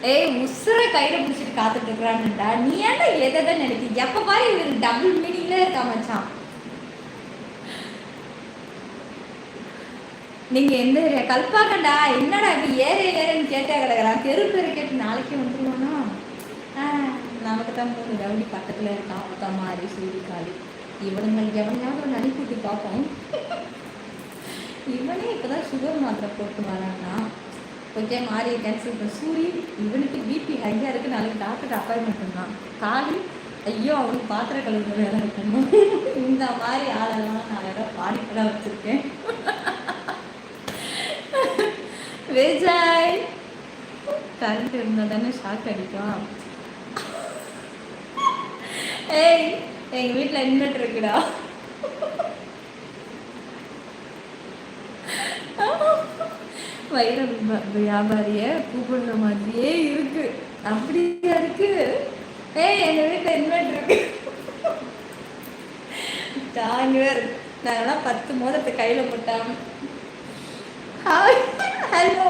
ஏய் உசுரை கையில் பிடிச்சிட்டு காத்துட்டு இருக்கிறான்டா. நீ ஏன்டா எதை நினைக்க? எப்போ பாரு இவருக்கு டபுள் மீனிங்ல இருக்கா மச்சான். நீங்க எந்த ஏரியா? கல்பாக்கண்டா. என்னடா இது ஏரியான்னு கேட்டே கிடக்குறான். தெரு பேரை கேட்டு நாளைக்கு வந்துருவானா? நமக்கு தான் 3 ரவுடி பக்கத்துல இருக்கான். உத்தமாரி சூரிகாளி இவனுங்களுக்கு எவனையாவது அனுப்பிவிட்டு பார்ப்போம். இவனே இப்போதான் சுகர் மாத்திரை போட்டு வரான்னா. ஓகே, மாரியை கேன்சல் பண்ண. சூரி இவனுக்கு பிபி ஹையாக இருக்குது, நாளைக்கு டாக்டர் அப்பாயின்மெண்ட் பண்ணான். காலி ஐயோ அவனுக்கு பாத்திர கழுவுற வேலை இருக்கணும். இந்த மாதிரி ஆளெல்லாம் நான் வேற பாடிப்பெல்லாம் வச்சுருக்கேன். விஜய் கரண்ட் இருந்தால் தானே ஷாக் அடிக்கும். ஏய் எங்கள் வீட்டில் இன்வெர்டர் இருக்குடா. வைர வியாபாரிய கூப்பிடுற மாதிரியே இருக்கு. அப்படியா இருக்கு? ஏய் எங்க வீட்டுல இன்வெர்டர் இருக்கு. நாங்கெல்லாம் 10 மோதிரத்தை கையில போட்டாங்க. ஹலோ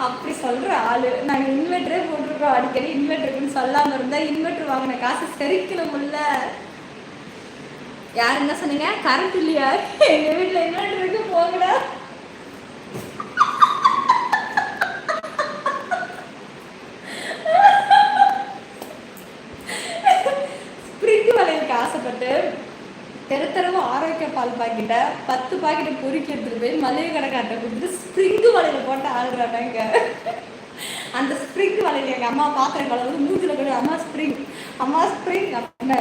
அப்படி சொல்கிற ஆள். நாங்கள் இன்வெர்டரே போட்டிருக்கோம், அடிக்கடி இன்வெர்டருக்குன்னு சொல்லாமல் இருந்தால் இன்வெர்டர் வாங்கின காசு செரிக்கணும்ல. யார் என்ன சொன்னீங்க? கரண்ட் இல்லையா? எங்கள் வீட்டில் இன்வெர்டர் இருக்கு, போகடா. ஸ்ப்ரிங் வளையலுக்கு ஆசைப்பட்டு தெருத்தரவு ஆரோக்கிய பால் பாக்கெட்டை 10 பாக்கெட்டை பொறுக்கி எடுத்துட்டு போய் மளிகை கடைக்கார்ட்ட கொடுத்துட்டு ஸ்ப்ரிங்கு வளையல போட்டு ஆடுறாங்க. அந்த ஸ்ப்ரிங் வளையல் எங்கள் அம்மா பாத்திரம் கலந்து மூஞ்சில் கூட அம்மா ஸ்ப்ரிங் அப்படின்னு.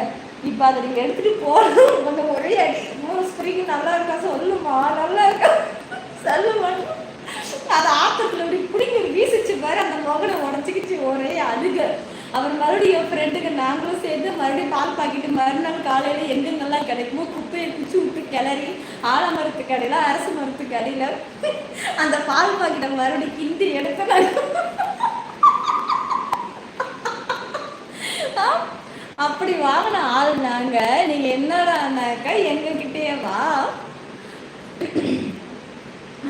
இப்போ அதை நீங்கள் எடுத்துகிட்டு போகணும், கொஞ்சம் ஒரே அடி 3 ஸ்ப்ரிங் நல்லா இருக்கா சொல்லுமா, நல்லா இருக்கா சொல்லுமா. அதை ஆத்தத்தில் இப்படி பிடிங்க வீசிச்சு பாரு, அந்த மகனை உடச்சிக்கிச்சு ஒரே அழுக. அப்புறம் மறுபடியும் என் ஃப்ரெண்டுக்கு நாங்களும் சேர்ந்து மறுபடியும் பால் பாக்கெட்டு மறுநாள் காலையில் எங்கெங்கெல்லாம் கிடைக்குமோ குப்பையை குச்சி விட்டு கிளறி ஆலமரத்து கடையில் அரசு மரத்து கடையில் அந்த பால் பாக்கெட்டை மறுபடியும் கிண்டி எடுக்க அப்படி வாங்கின ஆள் நாங்கள். நீங்கள் என்னடானாக்கா எங்ககிட்டயே வா.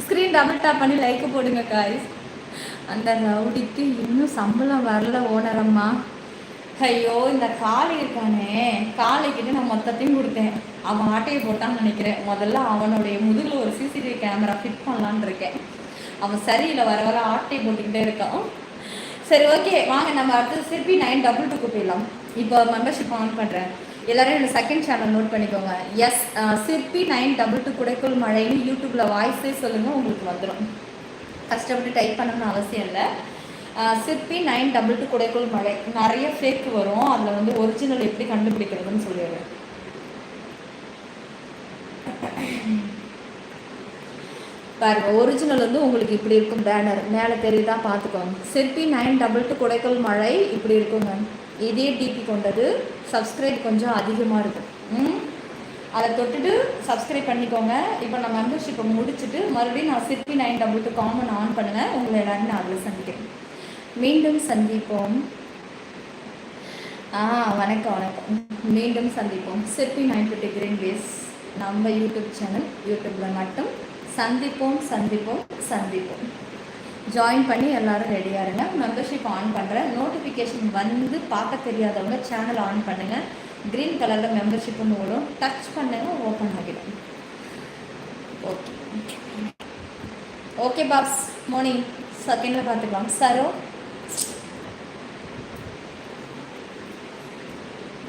ஸ்க்ரீன் டபுள் டேப் பண்ணி லைக் போடுங்க காய்ஸ். அந்த ரவுடிக்கு இன்னும் சம்பளம் வரல ஓனரம்மா. ஐயோ, இந்த காளை இருக்கானே, காளைக்கிட்ட நான் மொத்தத்தையும் கொடுத்தேன். அவன் ஆட்டையை போட்டான்னு நினைக்கிறேன். முதல்ல அவனுடைய முதுகில் ஒரு சிசிடிவி கேமரா ஃபிட் பண்ணலான்னு இருக்கேன். அவன் சரியில்லை, வர வர ஆட்டையை போட்டுக்கிட்டே இருக்கான். சரி, ஓகே, வாங்க நம்ம அடுத்தது சிற்பி 922 போயிடலாம். இப்போ மெம்பர்ஷிப் ஆன் பண்ணுறேன். எல்லோரும் என்னோட செகண்ட் சேனல் நோட் பண்ணிக்கோங்க. எஸ், சிற்பி 922 குடைக்குள் மழைன்னு யூடியூப்பில் வாய்ஸே சொல்லுங்கள், உங்களுக்கு வந்துடும். கஷ்டப்பட்டு டைப் பண்ணணும்னு அவசியம் இல்லை. சிற்பி 922 குடைக்குள் மழை. நிறைய ஃபேக் வரும், அதில் வந்து ஒரிஜினல் எப்படி கண்டுபிடிக்கிறதுன்னு சொல்லிடுறேன். பாருங்க, ஒரிஜினல் வந்து உங்களுக்கு இப்படி இருக்கும். பேனர் மேலே தெரியுதா பார்த்துக்கோங்க. சிற்பி 922 குடைக்குள் மழை இப்படி இருக்குங்க. இதே டிபி கொண்டது. சப்ஸ்கிரைப் கொஞ்சம் அதிகமாக இருக்கும். அதை தொட்டுட்டு சப்ஸ்கிரைப் பண்ணிக்கோங்க. இப்போ நான் மெம்பர்ஷிப்பை முடிச்சுட்டு மறுபடியும் நான் சிற்பி 922 காமன் ஆன் பண்ணுங்கள். உங்களை எல்லாரும் நான் அதில் சந்திக்கிறேன். மீண்டும் சந்திப்போம். வணக்கம் வணக்கம். மீண்டும் சந்திப்போம். சிற்பி 922 கிரீன் பேஸ் நம்ம யூடியூப் சேனல். யூடியூப்பில் மட்டும் சந்திப்போம் சந்திப்போம் சந்திப்போம். ஜாயின் பண்ணி எல்லோரும் ரெடியாக இருங்க. மெம்பர்ஷிப் ஆன் பண்ணுறேன். நோட்டிஃபிகேஷன் வந்து பார்க்க தெரியாதவங்க சேனல் ஆன் பண்ணுங்கள். க்ரீன் கலரில் மெம்பர்ஷிப்னு ஓடும். டச் பண்ணுங்கள், ஓப்பன் ஆகிடும். ஓகே ஓகே பாப்ஸ், மார்னிங் செகண்டில் பார்த்துக்கலாம். சரோ